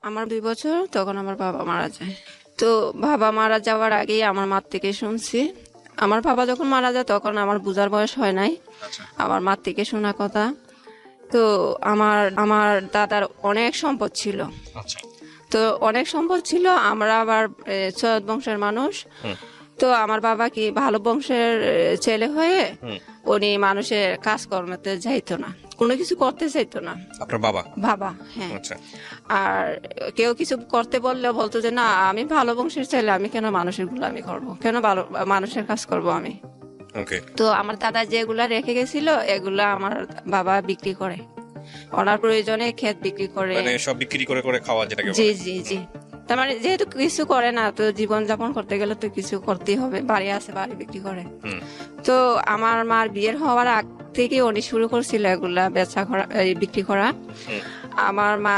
আমার 2 বছর, তখন আমার বাবা মারা যায়। তো বাবা মারা যাওয়ার আগেই আমার মার থেকে শুনছি। আমার বাবা যখন মারা যায় তখন আমার বুঝার বয়স হয় নাই, আচ্ছা আমার মার থেকে শোনা কথা। তো আমার আমার দাদার অনেক সম্পদ ছিল। আচ্ছা। তো অনেক সম্পদ ছিল, আমরা আবার সৈয়দ বংশের মানুষ। হুম তো আমার বাবা কি ভালো বংশের ছেলে হয়ে হুম। উনি মানুষের কাজকর্মতে যাইতো না, কোনো কিছু করতে চাইতো না। আপনার বাবা? বাবা, হ্যাঁ। আচ্ছা। আর কেউ কিছু করতে বললে বলতো যে না, আমি ভালো বংশের ছেলে, আমি কেন মানুষের গুলামি করব, কেন ভালো মানুষের কাজ করব আমি। ওকে। তো আমার দাদা যেগুলা রেখে গেছিল এগুলা আমার বাবা বিক্রি করে, ওনার প্রয়োজনে ক্ষেত বিক্রি করে। মানে সব বিক্রি করে করে খাওয়া যেটাকে জি বলে। জি জি। তার মানে যেহেতু কিছু করে না, তো জীবন যাপন করতে গেলে তো কিছু করতেই হবে, বাড়ি আছে বাড়ি বিক্রি করে। হুম তো আমার মার বিয়ের হওয়ার আগ থেকে উনি শুরু করছিল এগুলা বেচা করা, বিক্রি করা। হুম। আমার মা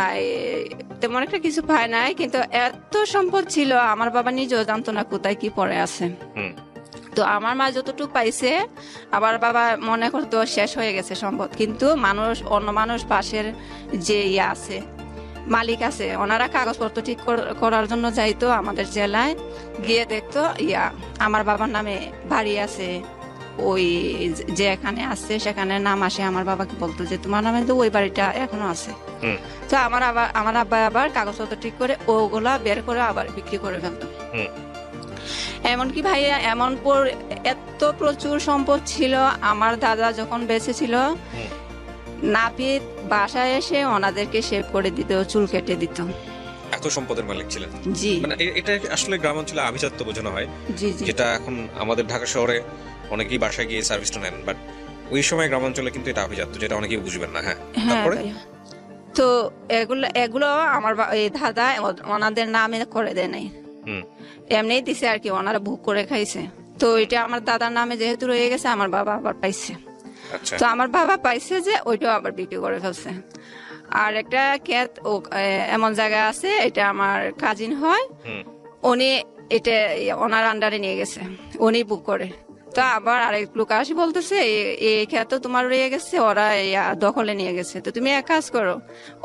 তেমন একটা কিছু পায় নাই, কিন্তু এত সম্পদ ছিল আমার বাবা নিজেও জানতো না কোথায় কি পড়ে আছে। হুম। তো আমার মা যতটুকু পাইছে, আবার বাবা মনে করতো শেষ হয়ে গেছে সম্পদ, কিন্তু মানুষ, অন্য মানুষ পাশের যে আছে মালিক আছে, ওনারা কাগজপত্র ঠিক করার জন্য যাইতো আমাদের জেলায়, গিয়ে দেখতো আমার বাবার নামে বাড়ি আছে, ওই যে এখানে আছে সেখানে নাম আসে, আমার বাবাকে বলতো যে তোমার নামে তো ওই বাড়িটা এখনো আছে। হুম তো আমার আব্বা আবার কাগজপত্র ঠিক করে ওগুলা বের করে আবার বিক্রি করে ফেলতো। হুম। এমনকি ভাইয়া এত প্রচুর সম্পদ ছিল, আমার দাদা যখন বেঁচে ছিল হুম। নাপিত বাসায় এসে ওনাদেরকে শেভ করে দিত, চুল কেটে দিত। এত সম্পদের মালিক ছিলেন। জি মানে এটা আসলে গ্রাম অঞ্চলে আভিজাত্য বোঝানো হয়, জি জি। যেটা এখন আমাদের ঢাকা শহরে অনেকেই বাসায় গিয়ে সার্ভিসটা নেন, বাট ওই সময় গ্রাম অঞ্চলে কিন্তু এটা আভিজাত্য, যেটা অনেকেই বুঝবেন না। হ্যাঁ, হ্যাঁ তারপরে? ভাইয়া। তো এগুলো এগুলো আমার এই দাদা ওনাদের নামে করে দেয় নাই, হুম এমনিই দিছে আর কি, ওনারা ভোগ করে খাইছে। তো এটা আমার দাদার নামে যেহেতু রয়ে গেছে, আমার বাবা আবার পাইছে। আচ্ছা। তো আমার বাবা পাইছে যে ওইটাও আবার বিক্রি করে ফেলছে। আর একটা ক্ষেত এমন জায়গা আছে, এটা আমার কাজিন হয়, হুম উনি এটা ওনার আন্ডারে নিয়ে গেছে, উনি বুক করে। তো আবার আরেক লোক আসি বলতেছে এই ক্ষেত তোমার রয়ে গেছে, ওরা দখলে নিয়ে গেছে, তো তুমি এক কাজ করো,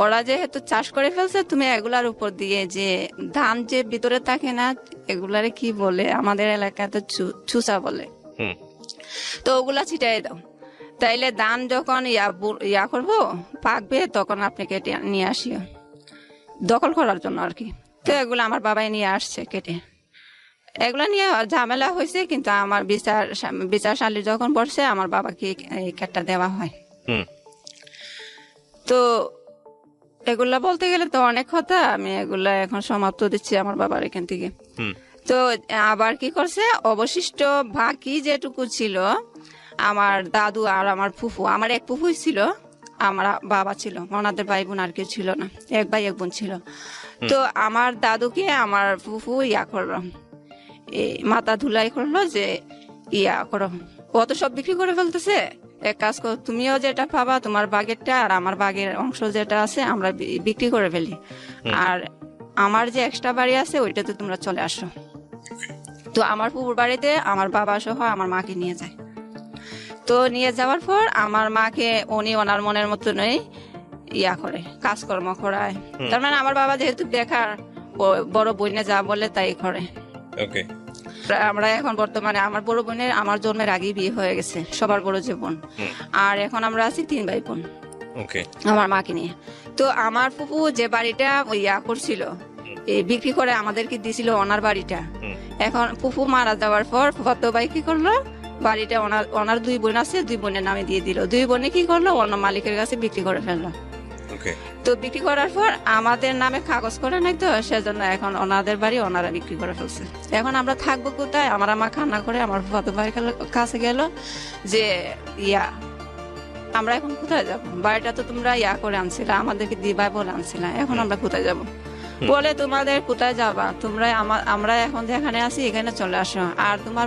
ওরা যেহেতু চাষ করে ফেলছে, তুমি এগুলার উপর দিয়ে যে ধান যে ভিতরে থাকে না, এগুলারে কি বলে আমাদের এলাকায় তো চুচা বলে, হুম। তো ওগুলা ছিটাই দাও, তাইলে ধান যখন ইয়া করবো পাকবে, তখন আপনি কেটে নিয়ে আসিও, দখল করার জন্য আর কি। তো এগুলো আমার বাবাই নিয়ে আসছে কেটে, এগুলা নিয়ে ঝামেলা হয়েছে, কিন্তু আমার বিচারশালী যখন পড়ছে আমার বাবাকে এই কেটটা দেওয়া হয়। হুম তো এগুলা বলতে গেলে তো অনেক কথা, আমি এগুলা এখন সমাপ্ত দিচ্ছি আমার বাবার এখান থেকে। হুম। তো আবার কি করছে, অবশিষ্ট বাকি যেটুকু ছিল, আমার দাদু আর আমার ফুফু, আমার এক ফুফুই ছিল, আমার বাবা ছিল, ওনাদের ভাই বোন আর কেউ ছিল না, এক ভাই এক বোন ছিল। তো আমার দাদুকে আমার ফুফু করলো, এই মাথা ধুলাই করলো যে ইয়া করো, ও তো সব বিক্রি করে ফেলতেছে, এক কাজ করো, তুমিও যেটা পাবা তোমার বাগেরটা, আর আমার বাগের অংশ যেটা আছে আমরা বিক্রি করে ফেলি, আর আমার যে এক্সট্রা বাড়ি আছে ওইটাতে তোমরা চলে আসো। তো আমার পুকুর বাড়িতে আমার বাবা সহ আমার মাকে নিয়ে যায়। তো নিয়ে যাওয়ার পর আমার মাকে উনি ওনার মনের মতো নেই করে কাজকর্ম করায়। তার মানে আমার বাবা যেহেতু বেকার, বড় বোনে যা বলে তাই করে। ওকে। আমরা এখন বর্তমানে আমার বড় বোনের আমার জন্মের আগেই বিয়ে হয়ে গেছে, সবার বড় যে বোন, আর এখন আমরা আছি 3 ভাই বোন ওকে। আমার মাকে নিয়ে। তো আমার ফুপু যে বাড়িটা করছিল, বিক্রি করে আমাদেরকে দিছিল ওনার বাড়িটা। এখন ফুফু মারা যাওয়ার পর ফুফাতো ভাই কি করলো, বাড়িটা ওনার 2 বোন আছে, 2 বোনের নামে দিয়ে দিল। 2 বোনে কি করলো, অন্য মালিকের কাছে বিক্রি করে ফেললো। ওকে। তো বিক্রি করার পর আমাদের নামে কাগজ করে নাই, তো সেজন্য এখন ওনাদের বাড়ি ওনারা বিক্রি করে ফেলছে। এখন আমরা থাকবো কোথায়? আমার মা কান্না করে আমার ফুফাতো ভাইয়ের কাছে গেল যে আমরা এখন কোথায় যাব, বাড়িটা তো তোমরা করে আনছিলা, আমাদেরকে দিবা বলে আনছিলা, এখন আমরা কোথায় যাব? বলে তোমাদের কোথায় যাবা, তোমরা আমরা এখন যেখানে আছি এখানে চলে আসো, আর তোমার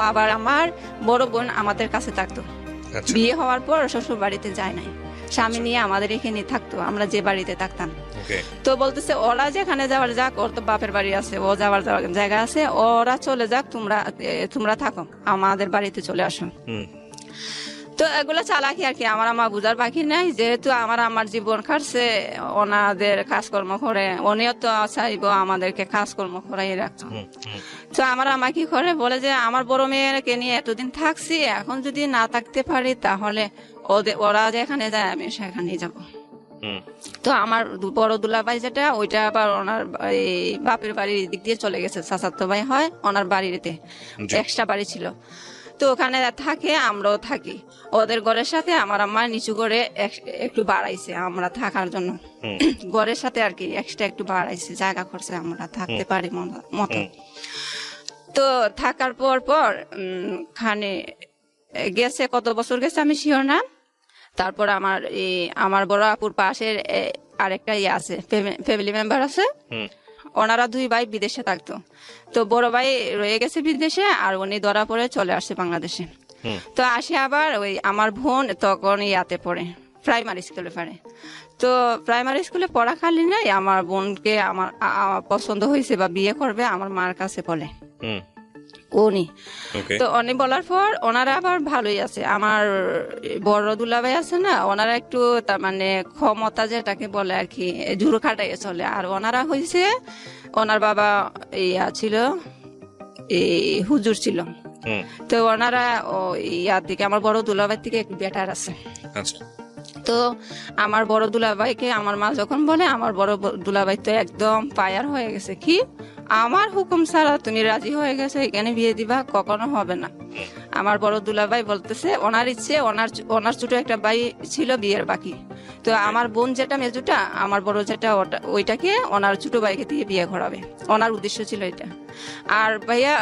আবার আমার বড় বোন আমাদের কাছে থাকতো, আচ্ছা। বিয়ে হওয়ার পর শ্বশুর বাড়িতে যায় নাই, স্বামী নিয়ে আমাদের এখানে থাকতো, আমরা যে বাড়িতে থাকতাম। ওকে। তো বলতেছে ওরা যেখানে যাওয়ার যাক, ওর তো বাপের বাড়ি আছে, ও যাওয়ার জায়গা আছে, ওরা চলে যাক, তোমরা থাকো, আমাদের বাড়িতে চলে আসো। হুম। তো এগুলো চালাকি আর কি, আমার আম্মা বুঝার বাকি নাই, যেহেতু আমার জীবন কাটছে ওনাদের কাজকর্ম করে, উনিও তো চাইবো আমাদেরকে কাজকর্ম করাই রাখতো। তো আমার আম্মা কি করে বলে যে আমার বড় মেয়েকে নিয়ে এতদিন থাকছি, এখন যদি না থাকতে পারি তাহলে ওরা যেখানে যায় আমি সেখানেই যাব। তো আমার বড় দুলাভাই যেটা, ওইটা আবার ওনার এই বাপের বাড়ির দিক দিয়ে চলে গেছে, চাচাতো ভাই হয়, ওনার বাড়িতে এক্সট্রা বাড়ি ছিল, তো ওখানে থাকে, আমরাও থাকি ওদের ঘরের সাথে। আমার আম্মা নিচু করে একটু বাড়াইছে আমরা থাকার জন্য, ঘরের সাথে আর কি এক্সট্রা একটু বাড়াইছে, জায়গা করছে আমরা থাকতে পারি মতো। তো থাকার পর খানে গেছে, কত বছর গেছে আমি শিওর না। তারপর আমার বড় আপুর পাশের আরেকটা আছে, ফ্যামিলি মেম্বার আছে, ওনারা 2 ভাই বিদেশে থাকতো। তো বড় ভাই রয়ে গেছে বিদেশে, আর উনি ধরা পড়ে চলে আসছে বাংলাদেশে। তো আসে আবার ওই আমার বোন তখন ইয়াতে পড়ে, প্রাইমারি স্কুলে পড়ে। তো প্রাইমারি স্কুলে পড়াকালীন আমার বোনকে আমার পছন্দ হয়েছে বা বিয়ে করবে আমার মার কাছে বলে উনি। তো উনি বলার পর ওনারা আবার ভালোই আছে। আমার বড় দুলাভাই আছে না, ওনারা একটু তার মানে ক্ষমতা যেটাকে বলে আর কি, জুড়ো খাটাই চলে। আর ওনারা হয়েছে, ওনার বাবা ইয়া ছিল, এই হুজুর ছিল। তো ওনারা ইয়ার দিকে আমার বড় দুলাভাই থেকে একটু বেটার আছে। তো আমার বড় দুলাভাইকে আমার মা যখন বলে, আমার বড় দুলাভাই তো একদম পায়ার হয়ে গেছে, কি আমার হুকুম ছাড়া তুমি রাজি হয়ে গেছে এখানে বিয়ে দিবা, কখনো হবে না। আমার বড় দুলাভাই বলতেছে ওনার ইচ্ছে, ওনার ছোট একটা ভাই ছিল বিয়ের বাকি। তো আমার বোন যেটা মেজুটা, আমার বড় যেটা ওইটাকে ওনার ছোট ভাইকে দিয়ে বিয়ে করাবে, ওনার উদ্দেশ্য ছিল এটা। আর ভাইয়া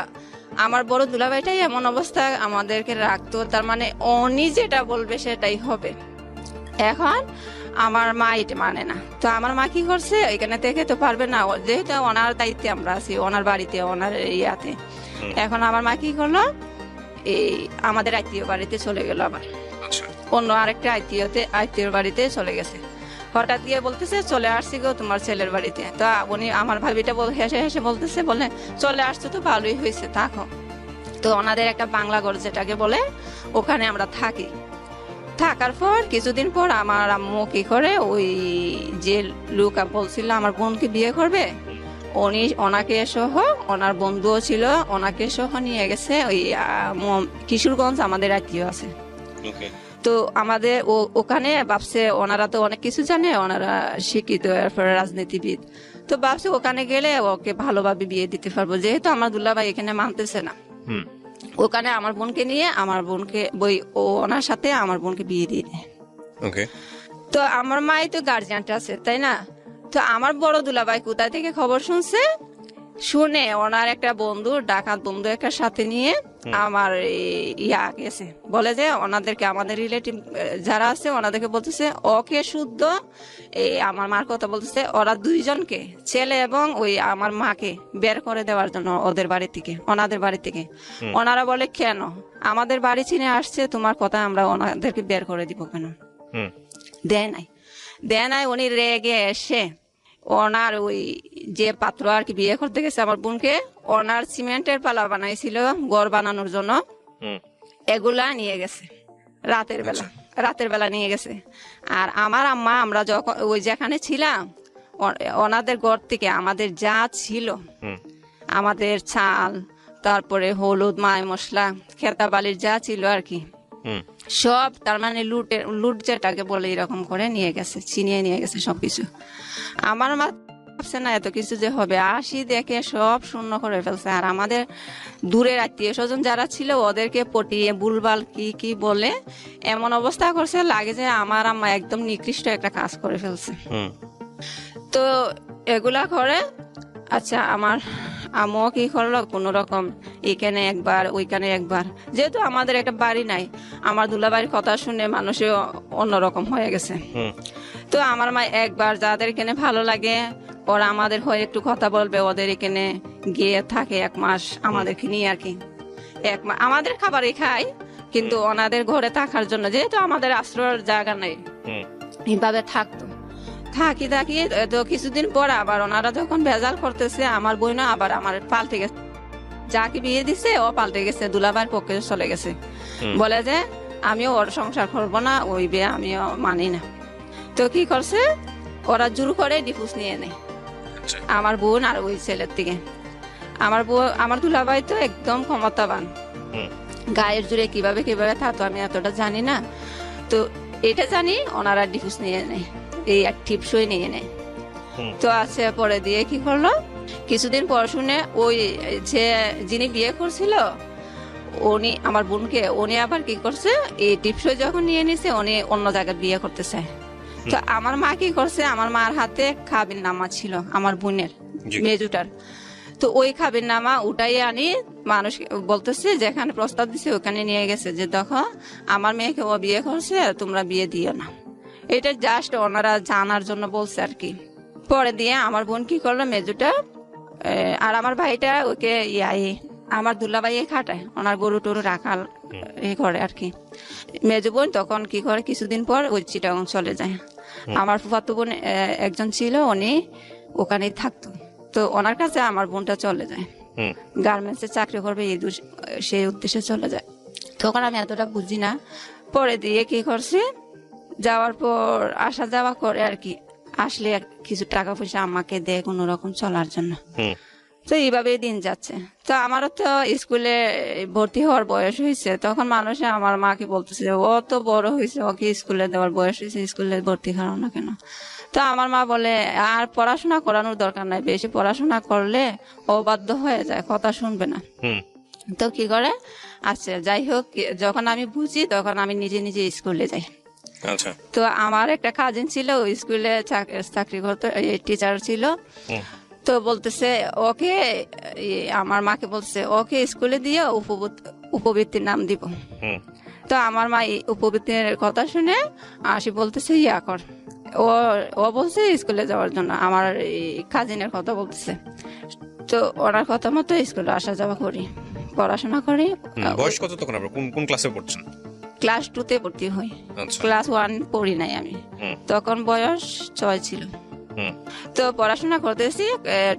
আমার বড় দুলাভাইটাই এমন অবস্থা আমাদেরকে রাখতো, তার মানে উনি যেটা বলবে সেটাই হবে। এখন আমার মা এটা মানে না। তো আমার মা কি করছে, এখানে থেকে তো পারবে না, যেহেতু ওনার দায়িত্বে আমরা আছি, ওনার বাড়িতে, ওনার ইয়াতে। এখন আমার মা কি করলো, এই আমাদের আত্মীয় বাড়িতে চলে গেল, আবার অন্য আরেকটা আত্মীয় বাড়িতে চলে গেছে। হঠাৎ গিয়ে বলতেছে চলে আসছি গো তোমার ছেলের বাড়িতে। তো উনি আমার ভাবিটা হেসে হেসে বলতেছে, বলে চলে আসছো তো ভালোই হয়েছে, থাকো। তো ওনাদের একটা বাংলা ঘর যেটাকে বলে, ওখানে আমরা থাকি। থাকার পর কিছুদিন পর আমার আম্মু কি করে, ওই যে লোক বলছিল আমার বোনকে বিয়ে করবে, ওনাকে সহ, ওনার বন্ধুও ছিল, ওনাকে সহ নিয়ে গেছে ওই কিশোরগঞ্জ, আমাদের আত্মীয় আছে। তো আমাদের ওখানে ভাবছে ওনারা তো অনেক কিছু জানে, ওনারা শিক্ষিত, এরপরে রাজনীতিবিদ। তো ভাবছে ওখানে গেলে ওকে ভালোভাবে বিয়ে দিতে পারবো, যেহেতু আমার দুলাভাই এখানে মানতেছে না। ওখানে আমার বোনকে নিয়ে, আমার বোনকে ওনার সাথে আমার বোনকে বিয়ে দিয়ে দেয়। তো আমার মাই তো গার্জিয়ানটা আছে, তাই না? তো আমার বড় দুলাভাই কোথা থেকে খবর শুনে ওনার একটা বন্ধু, ডাকাত বন্ধু একটা সাথে নিয়ে আমার গেছে, বলে যে ওনাদেরকে, আমাদের রিলেটিভ যারা আছে ওনাদেরকে বলতেছে ওকে শুদ্ধ আমার মার কথা বলতেছে, ওরা 2 জনকে, ছেলে এবং ওই আমার মাকে বের করে দেওয়ার জন্য ওদের বাড়ি থেকে, ওনাদের বাড়ি থেকে। ওনারা বলে কেন, আমাদের বাড়ি চিনে আসছে, তোমার কথা আমরা ওনাদেরকে বের করে দিব কেন? দেয় নাই। উনি রেগে এসে ওনার ওই যে পাত্র আর কি বিয়ে করতে গেছে আমার বোনকে, ওনার সিমেন্টের পালা বানাইছিল ঘর বানানোর জন্য, এগুলা নিয়ে গেছে রাতের বেলা নিয়ে গেছে। আর আমার আম্মা, আমরা যখন ওই যেখানে ছিলাম, ওনাদের ঘর থেকে আমাদের যা ছিল, আমাদের চাল, তারপরে হলুদ, মায় মশলা, খেতা বালির যা ছিল আর কি, সব তার মানে লুট যেটাকে বলে এরকম করে নিয়ে গেছে, ছিনিয়ে নিয়ে গেছে সবকিছু। আমার মা ভাবছে না এত কিছু যে হবে, আসি দেখে সব শূন্য করে ফেলছে। আর আমাদের দূরের আত্মীয় স্বজন যারা ছিল ওদেরকে পটিয়ে বুলবাল কি বলে এমন অবস্থা করছে, লাগে যে আমার আম্মা একদম নিকৃষ্ট একটা কাজ করে ফেলছে। তো এগুলা করে, আচ্ছা আমার আম্মু কি করলো, কোন রকম এখানে একবার ওইখানে একবার, যেহেতু আমাদের একটা বাড়ি নাই, আমার দুলাভাইয়ের কথা শুনে মানুষে অন্যরকম হয়ে গেছে। তো আমার মা একবার যাদের এখানে ভালো লাগে ওরা আমাদের হয়ে একটু কথা বলবে, ওদের এখানে গিয়ে থাকে 1 মাস আমাদেরকে নিয়ে আর কি। 1 মাস আমাদের খাবারই খায়, কিন্তু ওনাদের ঘরে থাকার জন্য, যেহেতু আমাদের আশ্রয়ের জায়গা নেই, এইভাবে থাকতো। থাকি তো কিছুদিন পর আবার ওনারা যখন ভেজাল করতেছে, আমার বোন আবার আমার পাল্টে গেছে, যাকে বিয়ে দিছে ও পাল্টে গেছে, দুলাভাইয়ের পক্ষে চলে গেছে। বলে যে আমিও ওর সংসার করবো না, ওই বিয়ে আমিও মানি না। তো কি করছে, ওরা জোর করে ডিভোর্স নিয়ে নেয় আচ্ছা আমার বোন আর ওই ছেলের থেকে। আমার দুলাভাই তো একদম ক্ষমতাবান, হুম গায়ের জোরে কিভাবে কিভাবে থাকতো আমি এতটা জানি না। তো এটা জানি ওনারা ডিভোর্স নিয়ে নেয়, এই এক টিপসই নিয়ে নেয়। হুম তো আছে পরে দিয়ে কি করলো, কিছুদিন পর শুনে ওই যে যিনি বিয়ে করছিল উনি আমার বোনকে, উনি আবার কি করছে, এই টিপসই যখন নিয়ে নিছে উনি অন্য জায়গায় বিয়ে করতে চায়। তো আমার মা কি করছে, আমার মার হাতে কাবিন নামা ছিল আমার বোনের জি। মেজুটার। তো ওই কাবিন নামা উঠাই আনি মানুষ বলতেছে যেখানে প্রস্তাব দিছে ওখানে নিয়ে গেছে যে দেখো আমার মেয়েকে ও বিয়ে করছে, তোমরা বিয়ে দিও না। এটা জাস্ট ওনারা জানার জন্য বলছে আর কি। পরে দিয়ে আমার বোন কি করলো, মেজুটা আর আমার ভাইটা ওকে আমার দুলাভাই খাটায়, ওনার গরু টরু রাখাল করে আর কি। মেজু বোন তখন কি করে, কিছুদিন পর ওই চিটাগাং চলে যায়। আমার ফুফাতো বোন একজন ছিল, উনি ওখানেই থাকতো। তো ওনার কাছে আমার বোনটা চলে যায়, হুম গার্মেন্টসে চাকরি করবে সেই উদ্দেশ্যে চলে যায়। তখন আমি এতটা বুঝি না। পরে দিয়ে কি করছি, যাওয়ার পর আসা যাওয়া করে আর কি, আসলে কিছু টাকা পয়সা আমাকে দেয় কোনো রকম চলার জন্য। হুম তো এইভাবেই দিন যাচ্ছে। তো আমারও তো স্কুলে ভর্তি হওয়ার বয়স হয়েছে, তখন মানুষে আমার মাকে বলতেছে ও তো বড় হয়েছে, ওকে স্কুলে দেওয়ার বয়স হয়েছে, স্কুলে ভর্তি করানো না কেন। তো আমার মা বলে আর পড়াশোনা করানোর দরকার নাই, বেশি পড়াশোনা করলে ও বাধ্য হয়ে যায়, কথা শুনবে না। হুম তো কি করে, আচ্ছা যাই হোক, যখন আমি বুঝি তখন আমি নিজে নিজে স্কুলে যাই। আচ্ছা তো আমার একটা কাজিন ছিল ওই স্কুলে চাকরি করতো, টিচার ছিল। হুম তো বলতেছে ওকে, আমার মাকে বলছে ওকে স্কুলে দিয়ে উপবৃত্তির নাম দিব। হুম তো আমার মা এই উপবৃত্তির কথা শুনে আসি বলতেছে ইয়া কর, ও ও বলছে স্কুলে যাওয়ার জন্য, আমার কাজিনের কথা বলতেছে। তো ওনার কথা মতো স্কুলে আসা যাওয়া করি, পড়াশোনা করি। বয়স কত তখন আপনার, কোন কোন ক্লাসে পড়ছেন? ক্লাস 2-তে ভর্তি হই, আচ্ছা ক্লাস 1 পড়ি নাই আমি, হুম তখন বয়স 6 ছিল। হুম তো পড়াশোনা করতেছি,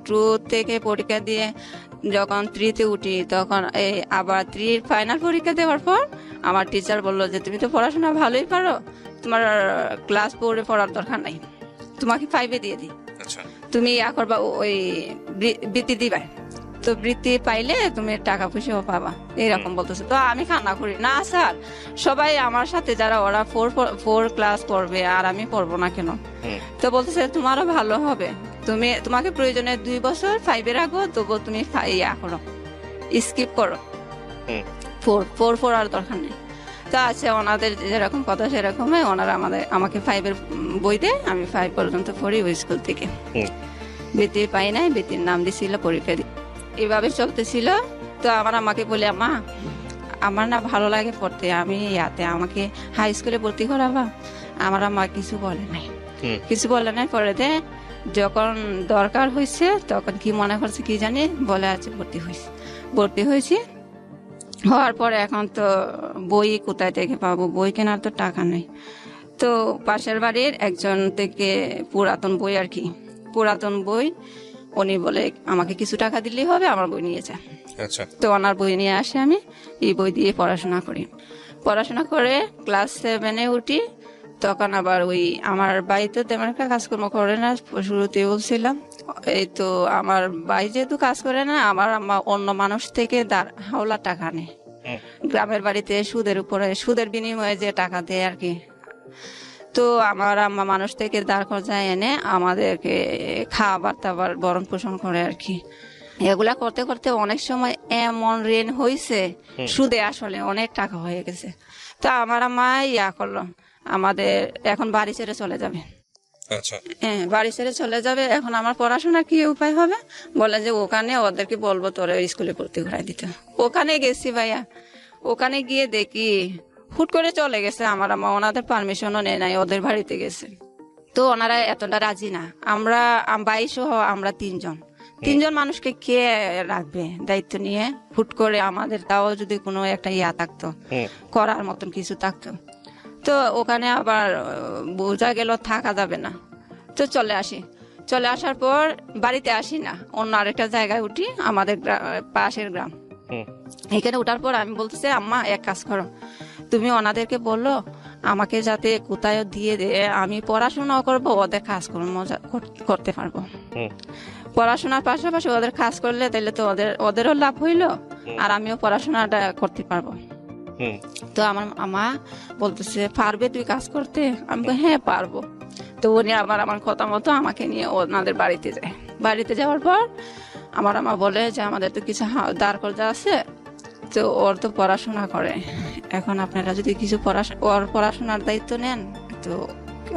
2 থেকে পরীক্ষা দিয়ে যখন 3-তে উঠি তখন আবার 3 ফাইনাল পরীক্ষা দেওয়ার পর আমার টিচার বললো যে তুমি তো পড়াশোনা ভালোই পারো, তোমার ক্লাস 4-এ পড়ার দরকার নাই, তোমাকে 5-এ দিয়ে দিই, আচ্ছা তুমি ইয়া করবা ওই বৃত্তি দিবা, তো বৃত্তি পাইলে তুমি টাকা পয়সাও পাবা, এরকম বলতেছে। তো আমি কান্না করি, না স্যার সবাই আমার সাথে যারা ওরা 4 ক্লাস পড়বে আর আমি পড়বো না কেন। হুম তো বলতেছে তোমারও ভালো হবে, তোমাকে প্রয়োজনে 2 বছর 5-এ রাখবো, তবু তুমি ইয়া করো, স্কিপ করো, হুম 4 পড়ার দরকার নেই। তো আছে ওনাদের যেরকম কথা সেরকম ওনারা আমাকে 5-এর বই দেয়, আমি 5 পর্যন্ত পড়ি ওই স্কুল থেকে। হুম বৃত্তি পাই নাই, বৃত্তির নাম দিছিল, পরীক্ষা দিই, এভাবে চলতেছিল। তো আমার আমাকে বলে মা আমার না ভালো লাগে পড়তে, আমি ইয়াতে আমাকে হাই স্কুলে ভর্তি করাবা। আমার মা কিছু বলে নাই, হুম কিছু বলে নাই। পরে দে যখন দরকার হয়েছে তখন কি মনে করছে কি জানি, বলে আছে ভর্তি হয়েছি। হওয়ার পরে এখন তো বই কোথায় থেকে পাবো, বই কেনার তো টাকা নেই। তো পাশের বাড়ির একজন থেকে পুরাতন বই আর কি, পুরাতন বই, উনি বলে আমাকে কিছু টাকা দিলেই হবে, আমার বই নিয়ে যায়। আচ্ছা তো ওনার বই নিয়ে আসে, আমি এই বই দিয়ে পড়াশোনা করি। পড়াশোনা করে ক্লাস 7-এ উঠি। তখন আবার ওই আমার বাড়িতে তেমন একটা কাজকর্ম করে না, শুরুতে বলছিলাম। এই তো আমার ভাই যেহেতু কাজ করে না, আমার আম্মা অন্য মানুষ থেকে হাওলা টাকা নেয়, হুম গ্রামের বাড়িতে সুদের বিনিময়ে যে টাকা দেয় আর কি। তো আমার আম্মা মানুষ থেকে দাঁড় করায় এনে আমাদেরকে খাবার দাবার ভরণ পোষণ করে আর কি। এগুলা করতে করতে অনেক সময় এমন ঋণ হয়েছে, সুদে আসলে অনেক টাকা হয়ে গেছে। তো আমার আম্মা ইয়া করলো, আমাদের এখন বাড়ি ছেড়ে চলে যাবে। আচ্ছা হ্যাঁ, বাড়ি ছেড়ে চলে যাবে। এখন আমার পড়াশোনার কি উপায় হবে, বলে যে ওখানে ওদেরকে বলবো তোরে স্কুলে ভর্তি করাই দিতে। ওখানে গেছি ভাইয়া, ওখানে গিয়ে দেখি হুট করে চলে গেছে আমার আম্মা, ওনাদের পারমিশনও নেয় নাই, ওদের বাড়িতে গেছে। তো ওনারা এতটা রাজি না, আমরা 22 সহ আমরা 3 জন মানুষকে কে রাখবে দায়িত্ব নিয়ে, হুট করে আমাদের তাও যদি কোনো একটা ইয়া থাকতো, হুম করার মতন কিছু থাকতো। তো ওখানে আবার বোঝা গেল থাকা যাবে না, তো চলে আসার পর বাড়িতে আসি না, অন্য আরেকটা জায়গায় উঠি, আমাদের পাশের গ্রাম। হুম এখানে ওঠার পর আমি বলতেছি আম্মা এক কাজ করো, তুমি ওনাদেরকে বললো আমাকে যাতে কোথায় দিয়ে দে, আমি পড়াশোনাও করবো, ওদের কাজকর্ম করতে পারবো। পড়াশোনার পাশাপাশি ওদের কাজ করলে তাহলে তো ওদেরও লাভ হইলো, আর আমিও পড়াশোনাটা করতে পারবো। তো আমার মা বলতেছে পারবে তুই কাজ করতে? আমি বলি, হ্যাঁ পারবো। তো উনি আবার আমার কথা মতো আমাকে নিয়ে ওনাদের বাড়িতে যায়। বাড়িতে যাওয়ার পর আমার মা বলে যে আমাদের তো কিছু দাঁড় কর্জা আছে, তো ওর তো পড়াশোনা করে, এখন আপনারা যদি কিছু ওর পড়াশোনার দায়িত্ব নেন তো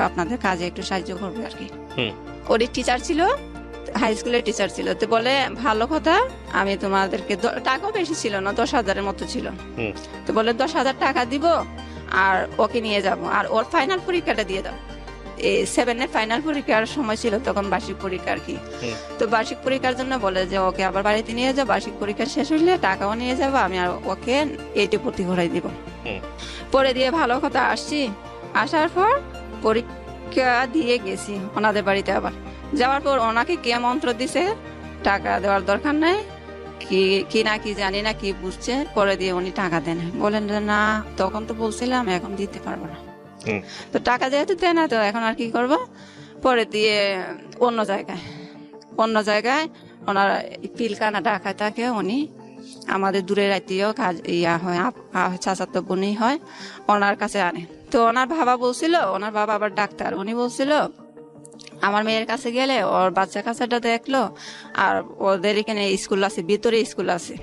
আপনাদের কাজে একটু সাহায্য করবে আর কি। ওরই টিচার ছিল, হাই স্কুলের টিচার ছিল। তো বলে ভালো কথা, আমি তোমাদেরকে টাকাও বেশি ছিল না, 10,000-এর মতো ছিল। তো বলে 10,000 টাকা দিব আর ওকে নিয়ে যাব, আর ওর ফাইনাল পরীক্ষাটা দিয়ে দাও। 7-এর ফাইনাল পরীক্ষার সময় ছিল তখন, বার্ষিক পরীক্ষা আর কি। তো বার্ষিক পরীক্ষার জন্য বলে যে ওকে আবার বাড়িতে নিয়ে যাও, বার্ষিক পরীক্ষা শেষ হইলে টাকাও নিয়ে যাবো, আমি আর ওকে 8-এ ভর্তি করাই দিব। পরে দিয়ে ভালো কথা আসছি। আসার পর পরীক্ষা দিয়ে গেছি ওনাদের বাড়িতে। আবার যাওয়ার পর ওনাকে কে মন্ত্র দিছে টাকা দেওয়ার দরকার নাই, কি না কি জানি না, কি বুঝছে। পরে দিয়ে উনি টাকা দেন, বলেন যে না তখন তো বলছিলাম, এখন দিতে পারবো না। তো টাকা যেহেতু দেয় না, তো এখন আর কি করবো। পরে দিয়ে অন্য জায়গায় ওনার পিলকানা ঢাকায় থাকে। উনি আমাদের দূরের আত্মীয়, কাজ হয়, চাচাতো বোনই হয়, ওনার কাছে আনে। তো ওনার বাবা বলছিল, ওনার বাবা আবার ডাক্তার, উনি বলছিল আমার মেয়ের কাছে গেলে ওর বাচ্চা কাচ্চাটা দেখলো, আর ওদের এখানে স্কুল আছে, ভিতরে স্কুল আছে,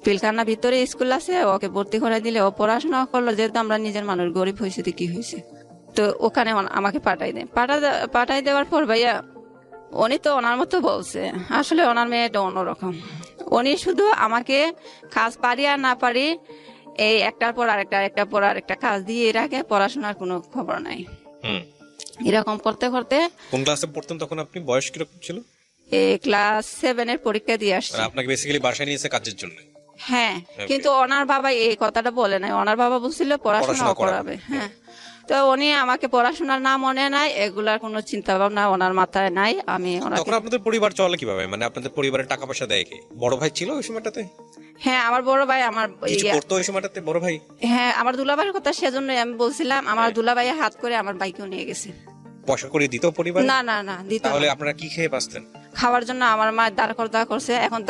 পিলখানা ভিতরে স্কুল আছে, ওকে ভর্তি করে দিলে ও পড়াশোনা করলো। যেহেতু আমরা নিজের মানুষ, গরিব হয়েছে তো কি হয়েছে, তো ওখানে আমাকে পাঠাই দেওয়ার পর ভাইয়া উনি তো ওনার মতো বলছে, আসলে ওনার মেয়েটা অন্যরকম। উনি শুধু আমাকে কাজ পারি আর না পারি এই একটার পর আরেকটা কাজ দিয়ে রাখে, পড়াশোনার কোনো খবর নাই। এরকম করতে করতে কোন ক্লাসে পড়তেন তখন আপনি? বয়স কিরকম ছিল? ক্লাস 7-এর পরীক্ষা দিয়ে আসছি। আপনাকে বেসিক্যালি বাসায় নিয়েছে কাজের জন্য? হ্যাঁ, কিন্তু ওনার বাবা এই কথাটা বলে নাই, ওনার বাবা বলছিল পড়াশোনা করাবে। হ্যাঁ, তো উনি আমাকে পড়াশোনার না মনে নাই, এগুলার কোনো চিন্তা ভাবনা ওনার মাথায় নাই। আমি তখন আপনাদের পরিবার চলে কিভাবে? মানে আপনাদের পরিবারের টাকা পয়সা দেয় কে? বড় ভাই ছিল ওই সময়টাতে? হ্যাঁ, আমার বড় ভাই, আমার কিছু করতো ওই সময়টাতে বড় ভাই? হ্যাঁ, আমার দুলাভাইয়ের কথা সেজন্য আমি বলছিলাম, আমার দুলাভাই হাত করে আমার বাইকেও নিয়ে গেছে। পয়সা করে দিত পরিবার? না না না, দিত। তাহলে আপনারা কি খেয়ে বাঁচতেন? খাওয়ার জন্য আমার মা দাঁড় করছে। এখন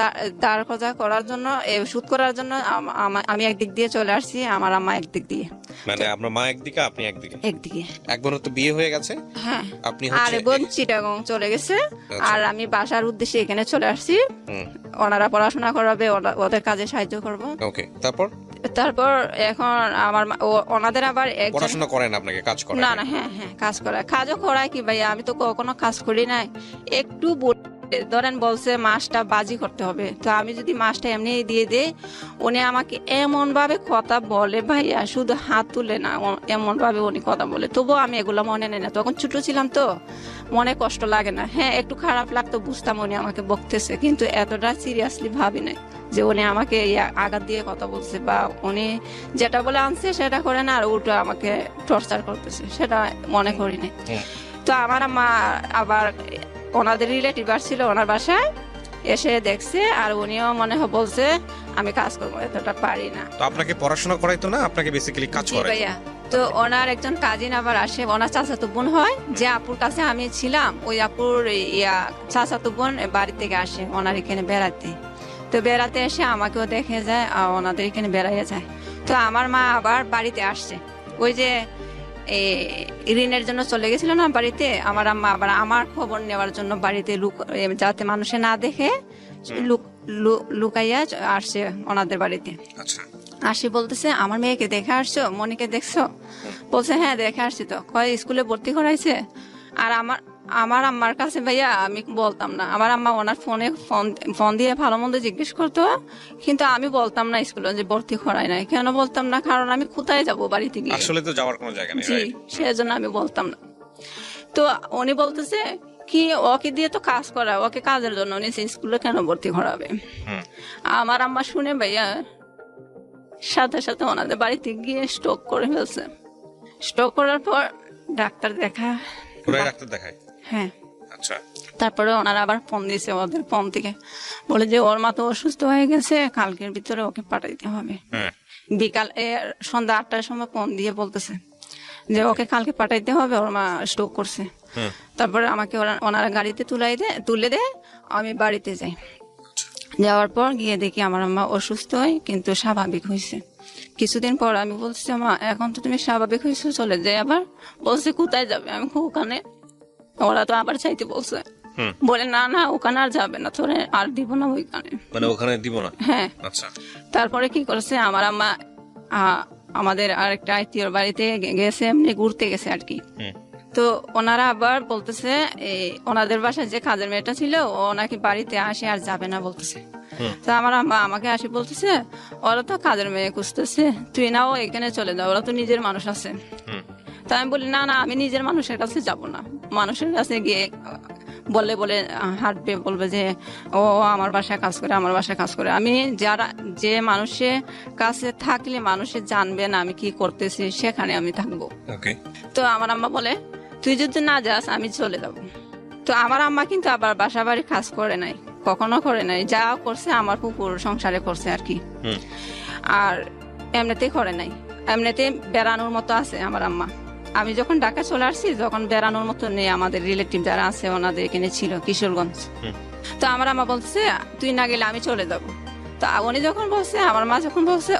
দাঁড় করার জন্য, সুদ করার জন্য আমি একদিক দিয়ে চলে আসছি, আমার আম্মা একদিক দিয়ে। মানে আপনার মা একদিকে, আপনি একদিকে? একদিকে। এক বোনের তো বিয়ে হয়ে গেছে? হ্যাঁ, আপনি আর বোন চিটাগং চলে গেছে, আর আমি বাসার উদ্দেশ্যে এখানে চলে আসছি। ওনারা পড়াশোনা করাবে, ওদের কাজে সাহায্য করবো। ওকে, তারপর এখন আমার ওনাদের আবার পড়াশোনা করেন, আপনাকে কাজ করেন? না না, হ্যাঁ হ্যাঁ, কাজও করায় কি ভাইয়া, আমি তো কখনো কাজ করি নাই। একটু ধরেন বলছে মাছটা বাজি করতে হবে, তো আমি যদি মাছটা এমনি দিয়ে দিই, উনি আমাকে এমন ভাবে কথা বলে ভাইয়া, শুধু হাত তুলে না, এমন ভাবে উনি কথা বলে। তবুও আমি এগুলো মনে নেই না, তখন ছোট ছিলাম তো মনে কষ্ট লাগে না। হ্যাঁ, একটু খারাপ লাগতো, বুঝতাম উনি আমাকে বকতেছে, কিন্তু এতটা সিরিয়াসলি ভাবি নাই যে উনি আমাকে আঘাত দিয়ে কথা বলছে, বা উনি যেটা বলে আনছে সেটা করে না আর উল্টো আমাকে টর্চার করতেছে, সেটা মনে করি নাই। তো আমার মা আবার ওনাদের রিলেটিভ আসছিল ওনার বাসায়, এসে দেখছে, আর উনিও মনে হয় বলছে আমি কাজ করবো, এতটা পারি না। তো আপনাকে পড়াশোনা করাইতো না, আপনাকে বেসিক্যালি কাজ করাইতো? ভাইয়া, তো ওনার একজন কাজিন আবার আসে, ওনার চাচাতো বোন হয়, যে আপুর কাছে আমি ছিলাম, ওই আপুর চাচাতো বোন বাড়ি থেকে আসে ওনার এখানে বেড়াতে। তো বেড়াতে এসে আমাকেও দেখে যায়, আর ওনাদের এখানে বেড়াইয়া যায়। তো আমার মা আবার বাড়িতে আসছে, ওই যে ঋণের জন্য চলে গেছিল না বাড়িতে, আমার আম্মা আবার আমার খবর নেওয়ার জন্য বাড়িতে যাতে মানুষে না দেখে লুকাইয়া আসছে ওনাদের বাড়িতে। আসি বলতেছে আমার মেয়েকে দেখে আসছো, মনিকে দেখছো? বলছে হ্যাঁ দেখে আসছি। তো কয় স্কুলে ভর্তি করাইছে? আর আমার আম্মার কাছে ভাইয়া আমি বলতাম না, আমার আম্মা ওনার ফোন দিয়ে ভালো মন্দ জিজ্ঞেস করতো, কিন্তু আমি বলতাম না স্কুলে যে ভর্তি করাই নাই। কেন বলতাম না? কারণ আমি কোথায় যাবো বাড়িতে গিয়ে, আসলে তো যাওয়ার কোনো জায়গা নেই। জি, সেজন্য আমি বলতাম না। তো উনি বলতেছে কি ওকে দিয়ে তো কাজ করা, ওকে কাজের জন্য উনি স্কুলে কেন ভর্তি করাবে? আমার আম্মা শুনে ভাইয়া সাথে সাথে ওনাদের বাড়িতে গিয়ে স্ট্রোক করে ফেলছে। স্ট্রোক করার পর ডাক্তার দেখায়। হ্যাঁ, আচ্ছা। তারপরে ওনারা আবার ফোন দিয়েছে ওদের ফোন থেকে, বলে যে ওর মা তো অসুস্থ হয়ে গেছে, কালকের ভিতরে ওকে পাঠাইতে হবে। বিকাল সন্ধ্যা 8টার সময় ফোন দিয়ে বলতেছে যে ওকে কালকে পাঠাইতে হবে, ওর মা স্ট্রোক করছে। তারপরে আমাকে ওনারা গাড়িতে তুলে দেয়, আমি বাড়িতে যাই। যাওয়ার পর গিয়ে দেখি আমার আম্মা অসুস্থ হয় কিন্তু স্বাভাবিক হয়েছে। কিছুদিন পর আমি বলছি মা এখন তো তুমি স্বাভাবিক হয়েছো, চলে যাই। আবার বলছে কোথায় যাবে? আমি ওখানে। ওরা তো আবার চাইতে বলছে, বলে না না ওখানে আর যাবে না, তোরে আর দিব না ওইখানে, মানে ওখানে দিব না। হ্যাঁ। আচ্ছা। তারপরে কি করেছে আমার আম্মা আমাদের আরেকটা আত্মীয়র বাড়িতে গেছে, এমনি ঘুরতে গেছে আর কি। তো ওনারা আবার বলতেছে ওনাদের বাসায় যে কাজের মেয়েটা ছিল ও নাকি বাড়িতে আসে আর যাবে না বলতেছে। তো আমার আম্মা আমাকে আসি বলতেছে ওরা তো কাজের মেয়ে খুঁজতেছে, তুই নাও এখানে চলে যাও, ওরা তো নিজের মানুষ আছে। তো আমি বলি না না আমি নিজের মানুষের কাছে যাব না, মানুষের কাছে গিয়ে বলে হাঁটবে, বলবে যে ও আমার বাসায় কাজ করে, আমার বাসায় কাজ করে। আমি যে মানুষের কাছে থাকলে মানুষে জানবে না আমি কি করতেছি, সেখানে আমি থাকবো। তো আমার আম্মা বলে তুই যদি না যাস আমি চলে যাব। তো আমার আম্মা কিন্তু আবার বাসা বাড়ি কাজ করে নাই, কখনো করে নাই, যা করছে আমার পুকুর সংসারে করছে আর কি। আর এমনিতে করে নাই, এমনিতে বেড়ানোর মতো আছে আমার আম্মা। আমি যখন ঢাকা চলে আসছি, যখন বেড়ানোর মতো নেই, আমাদের রিলেটিভ যারা আছে ওনাদের এখানে ছিল কিশোরগঞ্জ। তো আমার আম্মা বলছে তুই না গেলে আমি চলে যাব। তো উনি যখন বলছে, আমার মা যখন বলছে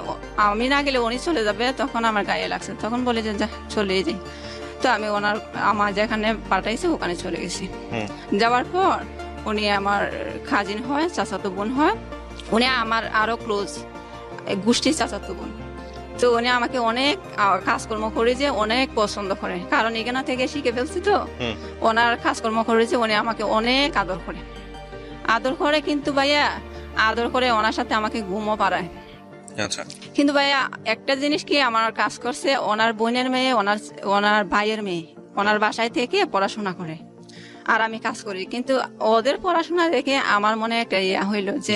আমি না গেলে উনি চলে যাবে, তখন আমার গায়ে লাগছে, তখন বলে যে যা চলে যাই। তো আমি ওনার আমার যেখানে পাঠাইছে ওখানে চলে গেছি। যাওয়ার পর উনি আমার খাজিন হয়, চাচাতো বোন হয়, উনি আমার আরো ক্লোজ গোষ্ঠীর চাচাতো বোন। তো উনি আমাকে অনেক কাজকর্ম করে যে অনেক পছন্দ করে, কারণ এখানে থেকে শিখে ফেলছি। তো ওনার কাজকর্ম করে যে উনি আমাকে অনেক আদর করে কিন্তু ভাইয়া আদর করে ওনার সাথে আমাকে ঘুমও পাড়ায়। কিন্তু ভাইয়া একটা জিনিস কি আমার কাজ করছে, ওনার বোনের মেয়ে ওনার ভাইয়ের মেয়ে ওনার বাসায় থেকে পড়াশোনা করে আর আমি কাজ করি, কিন্তু ওদের পড়াশোনা দেখে আমার মনে একটা ইয়া হইলো যে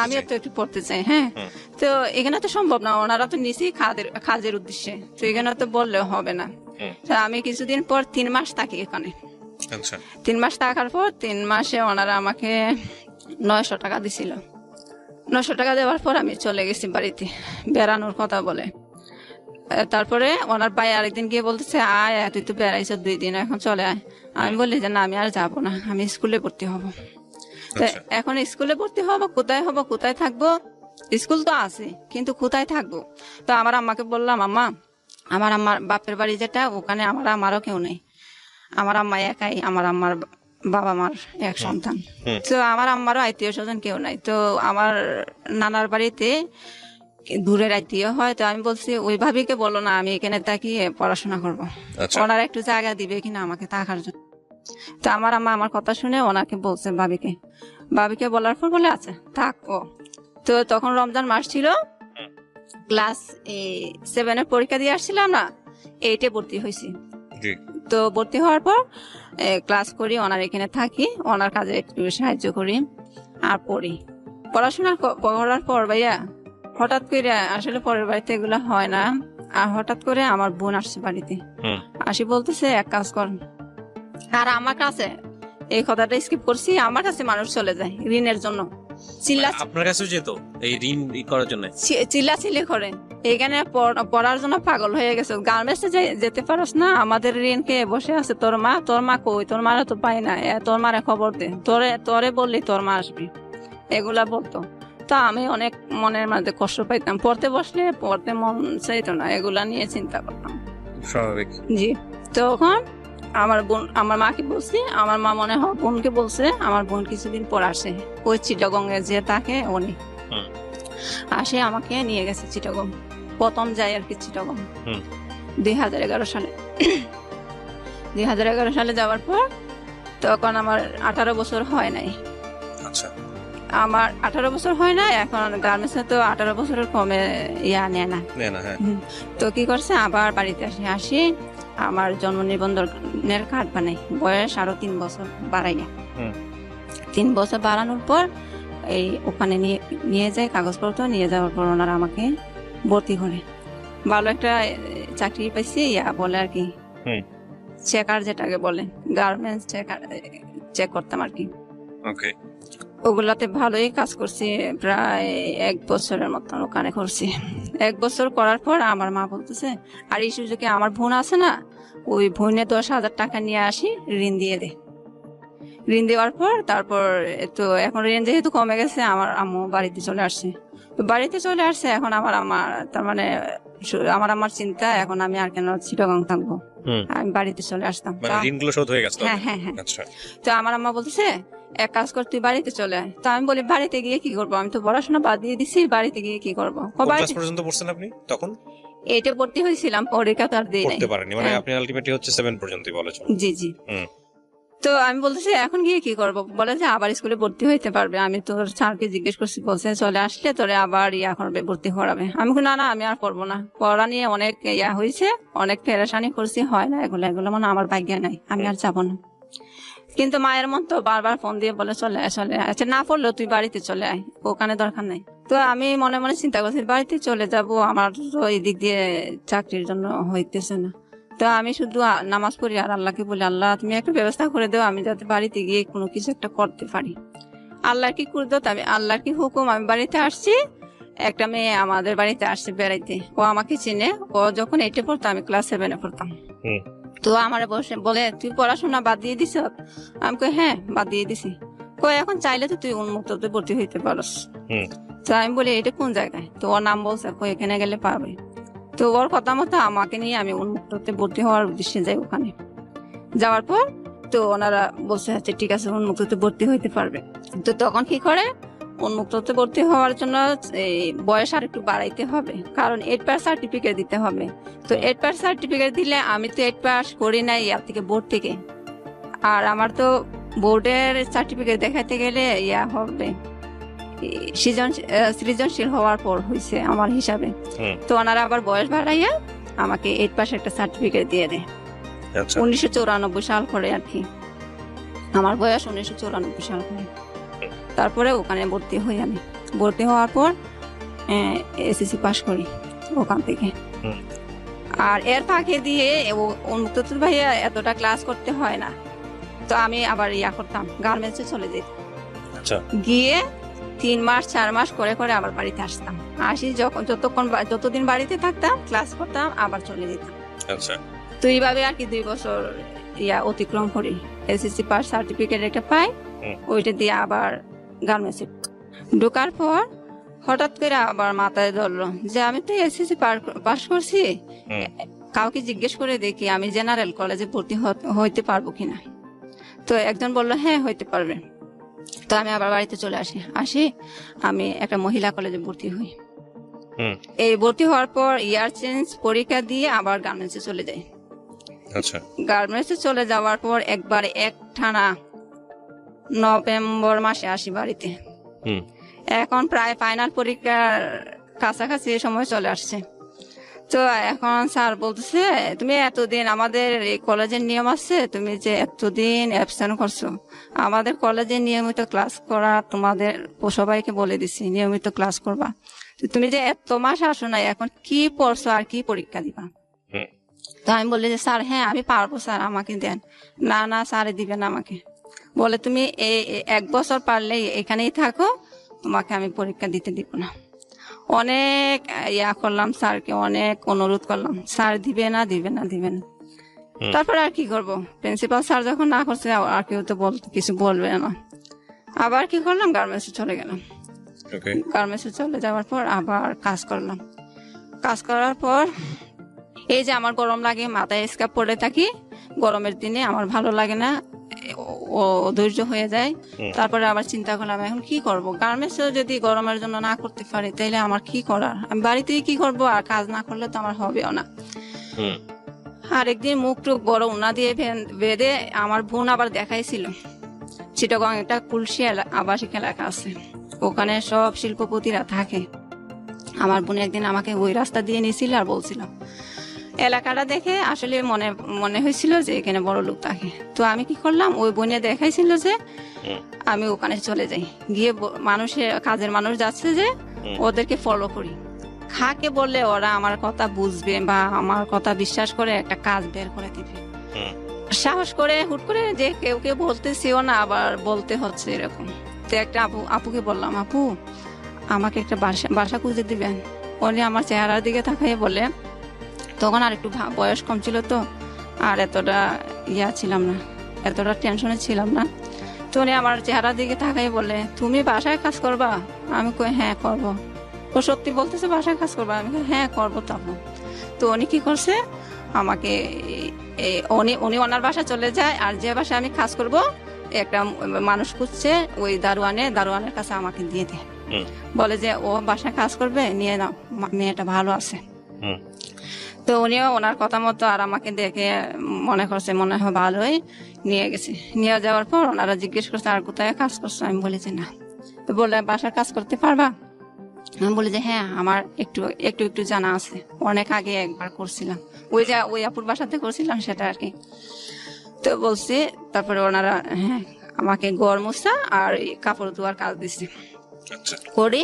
আমি একটু পড়তে চাই। হ্যাঁ। তো এখানে তো সম্ভব না, ওনারা তো নিচেই কাজের উদ্দেশ্যে, তো এখানে তো বললেও হবে না। তো আমি কিছুদিন পর 3 মাস থাকি এখানে। 3 মাস থাকার পর 3 মাসে ওনারা আমাকে 900 টাকা দিছিল। 900 টাকা দেওয়ার পর আমি চলে গেছি বাড়িতে বেড়ানোর কথা বলে। তারপরে ওনার ভাই আরেকদিন গিয়ে বলতেছে আয় তুই তো বেড়াইছ 2 দিন, এখন চলে আয়। আমি বললি যে না আমি আর যাবো না, আমি স্কুলে ভর্তি হব। এখন স্কুলে ভর্তি হব, কোথায় থাকবো? স্কুল তো আছে কিন্তু কোথায় থাকবো? তো আমার আম্মাকে বললাম আম্মা আমার বাপের বাড়ি যেটা ওখানে আমারও কেউ নেই, আমার আম্মা একাই, আমার আম্মার বাবা মার এক সন্তান। তো আমার আম্মারও আত্মীয় স্বজন কেউ নাই। তো আমার নানার বাড়িতে দূরের আত্মীয় হয়। তো আমি বলছি ওই ভাবিকে বলো না আমি এখানে তাকিয়ে পড়াশোনা করবো, ওনারা একটু জায়গা দিবে কিনা আমাকে থাকার জন্য। তো আমার আম্মা আমার কথা শুনে ওনাকে বলছে ভাবিকে বলার পর বলে আচ্ছা থাকো। তো তখন রমজান মাস ছিল, ক্লাস 7 পরীক্ষা দিয়ে আসছিলাম না, 8 ভর্তি হয়েছি। তো ভর্তি হওয়ার পর ক্লাস করি, ওনার এখানে থাকি, ওনার কাজে একটু সাহায্য করি আর পড়াশোনা করার পর ভাইয়া হঠাৎ করে আসলে পরের বাড়িতে এগুলা হয় না, আর হঠাৎ করে আমার বোন আসছে বাড়িতে, আসি বলতেছে এক কাজ কর। আর আমার কাছে এই কথাটা স্কিপ করছি, আমার কাছে মানুষ চলে যায় ঋণের জন্য, আপনার কাছে যেত এই ঋণ করার জন্য চিল্লাচিল্লি করে, এখানে পড়ার জন্য পাগল হয়ে গেছে। গার্মেন্টসে যেতে পারস না, আমাদের ঋণ কে বসে আছে, তোর মা কই, তোর মারা তো পাই না, তোর মারে খবর দে, তোরে বললি তোর মা আসবি, এগুলা বলতো। তো আমি অনেক মনের মধ্যে কষ্ট পাইতাম, পড়তে বসলে পড়তে মন চাইতো না, এগুলা নিয়ে চিন্তা করতাম। স্বাভাবিক। জি। তখন আমার মাকে বলছি, আমার মা মনে হয় বোনকে বলছে, আমার বোন কিছুদিন পর আসে, ওই চিটাগঙ্গে যে তাকে উনি আসে আমাকে নিয়ে গেছে চিটাগং, প্রথম যাই আর কি চিটাগং 2011 সালে। 2011 সালে যাওয়ার পর তখন আমার 18 বছর হয় নাই। আমার 18 বছর হয় না, এখন গার্মেন্টসে তো 18 বছরের কমে নেয় না। তো কি করছে, আবার বাড়িতে আসি আমার জন্ম নিবন্ধনের কার্ড বানাই, বয়স আরো 3 বছর বাড়াইয়া। 3 বছর বাড়ানোর পর ওখানে নিয়ে যায়, কাগজপত্র নিয়ে যাওয়ার পর ওনারা আমাকে ভর্তি করে, ভালো একটা চাকরি পাইছি বলে আর কি, চেকার যেটাকে বলে, গার্মেন্টস চেক করতাম আর কি। ওকে। ওগুলাতে ভালোই কাজ করছি, প্রায় 1 বছরের মতন ওখানে করছি। 1 বছর করার পর আমার মা বলতেছে, আর এই সুযোগে আমার বোন আছে না, ওই বোনে 10,000 টাকা নিয়ে আসি, ঋণ দিয়ে দে। ঋণ দেওয়ার পর তারপর তো এখন ঋণ যেহেতু কমে গেছে, আমার আম্মু বাড়িতে চলে আসছে। তো বাড়িতে চলে আসছে, এখন আমার তার মানে আমার চিন্তা, এখন আমি আর কেন চিটাগাং থাকবো, আমি বাড়িতে চলে আসতাম। মানে ঋণগুলো শোধ হয়ে গেছে তো? হ্যাঁ হ্যাঁ হ্যাঁ। আচ্ছা। তো আমার আম্মা বলতেছে, এক কাজ কর, তুই বাড়িতে চলে আয়। তো আমি বলি, বাড়িতে গিয়ে কি করবো, আমি তো পড়াশোনা বাদ দিয়ে দিছি, বাড়িতে গিয়ে কি করবো? কোন ক্লাস পর্যন্ত পড়ছেন আপনি তখন? এইটা ভর্তি হয়েছিলাম, পরীক্ষা তো আর দিই নাই। পড়তে পারেননি, মানে হ্যাঁ। আপনি আলটিমেটলি হচ্ছে 7 পর্যন্তই বলে চলে। জি জি। হুম। তো আমি বলতেছি, এখন গিয়ে কি করব? বলে যে আবার স্কুলে ভর্তি হইতে পারবে। আমি তোর স্যারকে জিজ্ঞেস করছি, বলছে চলে আসলে তোরে আবার ভর্তি করাবে। আমি বলি, না না, আমি আর পড়বো না, পড়া নিয়ে অনেক হয়েছে, অনেক পেরেশানি করছি, হয় না এগুলো মানে আমার ভাগ্যে নাই, আমি আর যাবো না। কিন্তু মায়ের মন তো বারবার ফোন দিয়ে বলে, চলে আয় চলে আয়, আচ্ছা না পড়লেও তুই বাড়িতে চলে আয়, ওখানে দরকার নাই। তো আমি মনে মনে চিন্তা করছি, বাড়িতে চলে যাব, আমার তো এই দিক দিয়ে চাকরির জন্য হইতেছে না। তো আমি শুধু নামাজ পড়ি আর আল্লাহকে বলি, আল্লাহ তুমি একটা ব্যবস্থা করে দাও, আমি যাতে বাড়িতে গিয়ে কোনো কিছু একটা করতে পারি। আল্লাহ কি করে দাও, আমি আল্লাহর কি হুকুম, আমি বাড়িতে আসছি। একটা মেয়ে আমাদের বাড়িতে আসছে বেড়াইতে, ও আমাকে চিনে, ও যখন 8-এ পড়তো, আমি ক্লাস 7-এ পড়তাম। তো আমার বসে বলে, তুই পড়াশোনা বাদ দিয়ে দিস? আমি কই, হ্যাঁ বাদ দিয়ে দিছি। কই, এখন চাইলে তো তুই উন্মুক্ততে ভর্তি হইতে পারস। তো আমি বলি, এটা কোন জায়গায়? তো ওর নাম বলছে, কই এখানে গেলে পাবে। তো ওর কথা মতো আমাকে নিয়ে আমি উন্মুক্ততে ভর্তি হওয়ার উদ্দেশ্যে যাই। ওখানে যাওয়ার পর তো ওনারা বলছে, আচ্ছা ঠিক আছে, উন্মুক্ততে ভর্তি হইতে পারবে। তো তখন কি করে, উন্মুক্ততে ভর্তি হওয়ার জন্য এই বয়স আর একটু বাড়াইতে হবে, কারণ 8 পাস সার্টিফিকেট দিতে হবে। তো 8 পাস সার্টিফিকেট দিলে, আমি তো 8 পাস করি নাই ইয়ার থেকে, বোর্ড থেকে। আর আমার তো বোর্ডের সার্টিফিকেট দেখাতে গেলে হবে সৃজনশীল হওয়ার পর হয়েছে আমার হিসাবে। তো ওনারা আবার বয়স বাড়াইয়া আমাকে 8 পাস একটা সার্টিফিকেট দিয়ে দেয়। 1994 সাল করে আর কি, আমার বয়স 1994 সাল করে। তারপরে ওখানে ভর্তি হই। আমি ভর্তি হওয়ার পর এসএসসি পাস করি ওখান থেকে। আর এর ফাঁকে দিয়ে উন্মুক্ত ভাইয়া এতটা ক্লাস করতে হয় না, তো আমি আবার করতাম, গার্মেন্টসে চলে যেতাম। গিয়ে 3 মাস 4 মাস করে করে আবার বাড়িতে আসতাম। আসি যতদিন বাড়িতে থাকতাম, ক্লাস করতাম, আবার চলে যেতাম। তো এইভাবে আর কি 2 বছর অতিক্রম করি। এসএসসি পাস সার্টিফিকেট একটা পাই, ওইটা দিয়ে আবার গার্মেন্টসে ঢোকার পর হঠাৎ করে আবার মাথায় ধরলো যে আমি তো এসএসসি পাস করছি, কাউকে জিজ্ঞেস করে দেখি আমি জেনারেল কলেজে ভর্তি হইতে পারবো কিনা। তো একজন বললো, হ্যাঁ হইতে পারবে। তো আমি আবার বাড়িতে চলে আসি, আমি একটা মহিলা কলেজে ভর্তি হই। এই ভর্তি হওয়ার পর ইয়ার চেঞ্জ পরীক্ষা দিয়ে আবার গার্মেন্টসে চলে যাই। গার্মেন্টসে চলে যাওয়ার পর একবারে একটানা নভেম্বর মাসে আসি বাড়িতে। এখন প্রায় ফাইনাল পরীক্ষার কাছাকাছি সময় চলে আসছে। তো এখন স্যার বলতেছে, তুমি এতদিন, আমাদের এই কলেজের নিয়ম আছে, তুমি যে এতদিন অ্যাবসেন্ট করছো, আমাদের কলেজে নিয়মিত ক্লাস করা তোমাদের সবাইকে বলে দিছি, নিয়মিত ক্লাস করবা। তুমি যে এত মাস আসো না, এখন কি পড়ছো আর কি পরীক্ষা দিবা? তো আমি বললি যে, স্যার হ্যাঁ আমি পারবো স্যার, আমাকে দেন। না না স্যার দিবেন আমাকে, বলে তুমি 1 বছর পারলে এখানেই থাকো, তোমাকে আমি পরীক্ষা দিতে দিব না। অনেক করলাম স্যারকে, অনেক অনুরোধ করলাম, স্যার দিবে না। তারপর আর কি করবো, প্রিন্সিপাল স্যার যখন না করছে, আর কেউ তো কিছু বলবে না। আবার কি করলাম, গার্মেন্টসে চলে গেলাম। গার্মেন্টসে চলে যাওয়ার পর আবার কাজ করলাম। কাজ করার পর এই যে আমার গরম লাগে, মাথায় স্কার্ফ পরে থাকি, গরমের দিনে আমার ভালো লাগে না, ও ধৈর্য হয়ে যায়। তারপরে আবার চিন্তা করলাম, এখন কি করব, গার্মেন্টসও যদি গরমের জন্য না করতে পারি, তাইলে আমার কি করার, আমি বাড়িতেই কি করব, আর কাজ না করলে তো আমার হবেও না। আর একদিন মুখ টুক বড় উনা দিয়ে বেঁধে আমার বোন আবার দেখাইছিল, চিটাগং একটা কুলসি আবাসিক এলাকা আছে, ওখানে সব শিল্পপতিরা থাকে। আমার বোন একদিন আমাকে ওই রাস্তা দিয়ে নিয়েছিল আর বলছিল, এলাকাটা দেখে আসলে মনে হয়েছিল যে এখানে বড় লোক থাকে। তো আমি কি করলাম, ওই বোনে দেখাইছিল যে আমি ওখানে চলে যাই, গিয়ে কাজের মানুষ যাচ্ছে যে ওদেরকে ফলো করি, খাকে বললে ওরা আমার কথা বুঝবে বা আমার কথা বিশ্বাস করে একটা কাজ বের করে দিবে। সাহস করে হুট করে যে কেউ কেউ বলতেছিও না, আবার বলতে হচ্ছে এরকম। তো একটা আপুকে বললাম, আপু আমাকে একটা বাসা বাসা খুঁজে দিবেন। উনি আমার চেহারার দিকে তাকাইয়ে বলে, তখন আর একটু বয়স কম ছিল তো, আর এতটা ছিলাম না, এতটা টেনশনে ছিলাম না। তো উনি আমার চেহারার দিকে তাকাই বলে, তুমি বাসায় কাজ করবা? আমি কই হ্যাঁ করব। ও সত্যি বলতেছে বাসায় কাজ করবা? আমি কই হ্যাঁ করবো। তখন তো উনি কি করছে, আমাকে উনি উনি ওনার বাসায় চলে যায়, আর যে বাসায় আমি কাজ করব একটা মানুষ খুঁজছে, ওই দারোয়ানের কাছে আমাকে দিয়ে দেয়। বলে যে ও বাসায় কাজ করবে, নিয়ে নাও, মেয়েটা ভালো আছে। তো উনিও ওনার কথা মতো আর আমাকে দেখে মনে করছে মনে হয় ভালোই, নিয়ে গেছে। নিয়ে যাওয়ার পর ওনারা জিজ্ঞেস করছে আর কোথায় কাজ করছো? আমি বলি যে না। তো বলে বাসার কাজ করতে পারবা? আমি বলি যে হ্যাঁ, আমার একটু একটু একটু জানা আছে, অনেক আগে একবার করছিলাম, ওই আপুর বাসাতে করছিলাম সেটা আর কি। তো বলছি, তারপরে ওনারা হ্যাঁ আমাকে ঘর মোছা আর কাপড় ধোয়ার কাজ দিচ্ছে করি।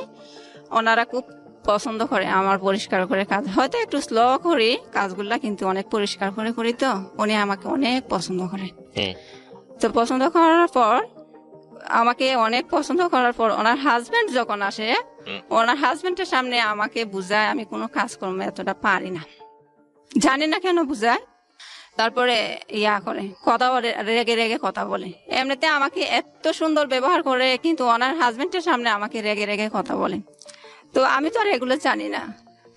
ওনারা খুব পছন্দ করে আমার পরিষ্কার করে কাজ, হয়তো একটু স্লো করি কাজগুলা, কিন্তু অনেক পরিষ্কার করে করি। তো উনি আমাকে অনেক পছন্দ করে। তো পছন্দ করার পর ওনার হাজবেন্ড যখন আসে, ওনার হাজবেন্ডের সামনে আমাকে বুঝায় আমি কোনো কাজকর্ম এতটা পারি না, জানি না কেন বুঝায়। তারপরে করে কথা বলে, রেগে রেগে কথা বলে। এমনিতে আমাকে এত সুন্দর ব্যবহার করে, কিন্তু ওনার হাজবেন্ডের সামনে আমাকে রেগে রেগে কথা বলে। তো আমি তো আর এগুলো জানি না।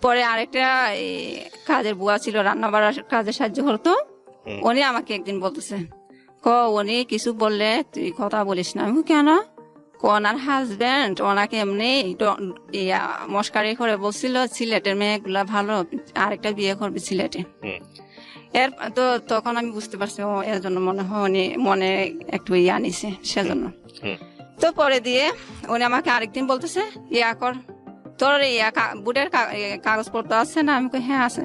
পরে আরেকটা কাজের বুয়া ছিল, রান্না বাড়ার কাজে সাহায্য করতো। উনি আমাকে একদিন বলতেছে, উনি কিছু বললে তুই কথা বলিস না। আমি কেন? ওনার হাজবেন্ড ওনাকে এমনি মস্কারি করে বলছিল সিলেটের মেয়েগুলা ভালো, আরেকটা বিয়ে করবে সিলেটে। তো তখন আমি বুঝতে পারছি ও এর জন্য মনে হয় উনি মনে একটু আনিছে সেজন্য। তো পরে দিয়ে উনি আমাকে আরেকদিন বলতেছে কর, তোর বুটের কাগজপত্র আছে না? আমি কই হ্যাঁ আছে।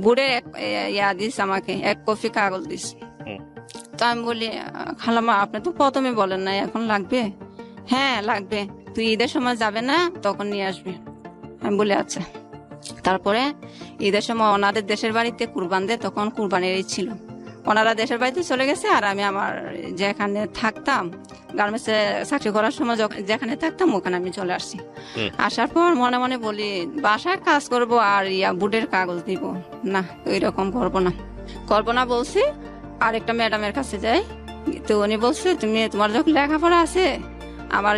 বুটের দিস আমাকে 1 কপি কাগজ দিস। তো আমি বলি খালামা আপনি তো প্রথমে বলেন না, এখন লাগবে? হ্যাঁ লাগবে, তুই ঈদের সময় যাবে না, তখন নিয়ে আসবি। আমি বলি আচ্ছা। তারপরে ঈদের সময় ওনাদের দেশের বাড়িতে কুরবান দেয়, তখন কুরবানির ঈদ ছিল। ওনারা দেশের বাড়িতে চলে গেছে, আর আমি আমার যেখানে থাকতাম গার্মেন্টসে চাকরি করার সময় যেখানে থাকতাম ওখানে আমি চলে আসছি। আসার পর মনে মনে বলি বাসায় কাজ করব আর বুটের কাগজ দিব না, ওইরকম করবো না বলছি। আরেকটা ম্যাডামের কাছে যাই, তো উনি বলছে তোমার যখন লেখাপড়া আছে, আমার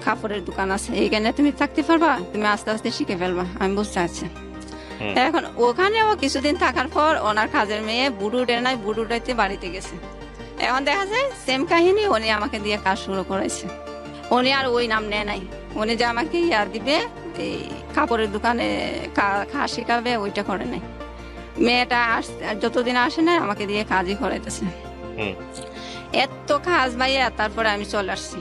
কাপড়ের দোকান আছে, এইখানে তুমি থাকতে পারবা, তুমি আস্তে আস্তে শিখে ফেলবা। আমি বুঝতে পারছি। এখন ওখানেও কিছুদিন থাকার পর ওনার কাজের মেয়ে বুট উঠাইতে বাড়িতে গেছে। এখন দেখা যায় সেম কাহিনী, উনি আমাকে দিয়ে কাজ শুরু করেছে। উনি আর ওই নাম নেয় নাই, উনি যে আমাকে দিবে এই কাপড়ের দোকানে কাজ শিখাবে ওইটা করে নাই। মেয়েটা যতদিন আসে না আমাকে দিয়ে কাজই করাইতেছে। এত কাজ ভাইয়া। তারপরে আমি চলে আসছি,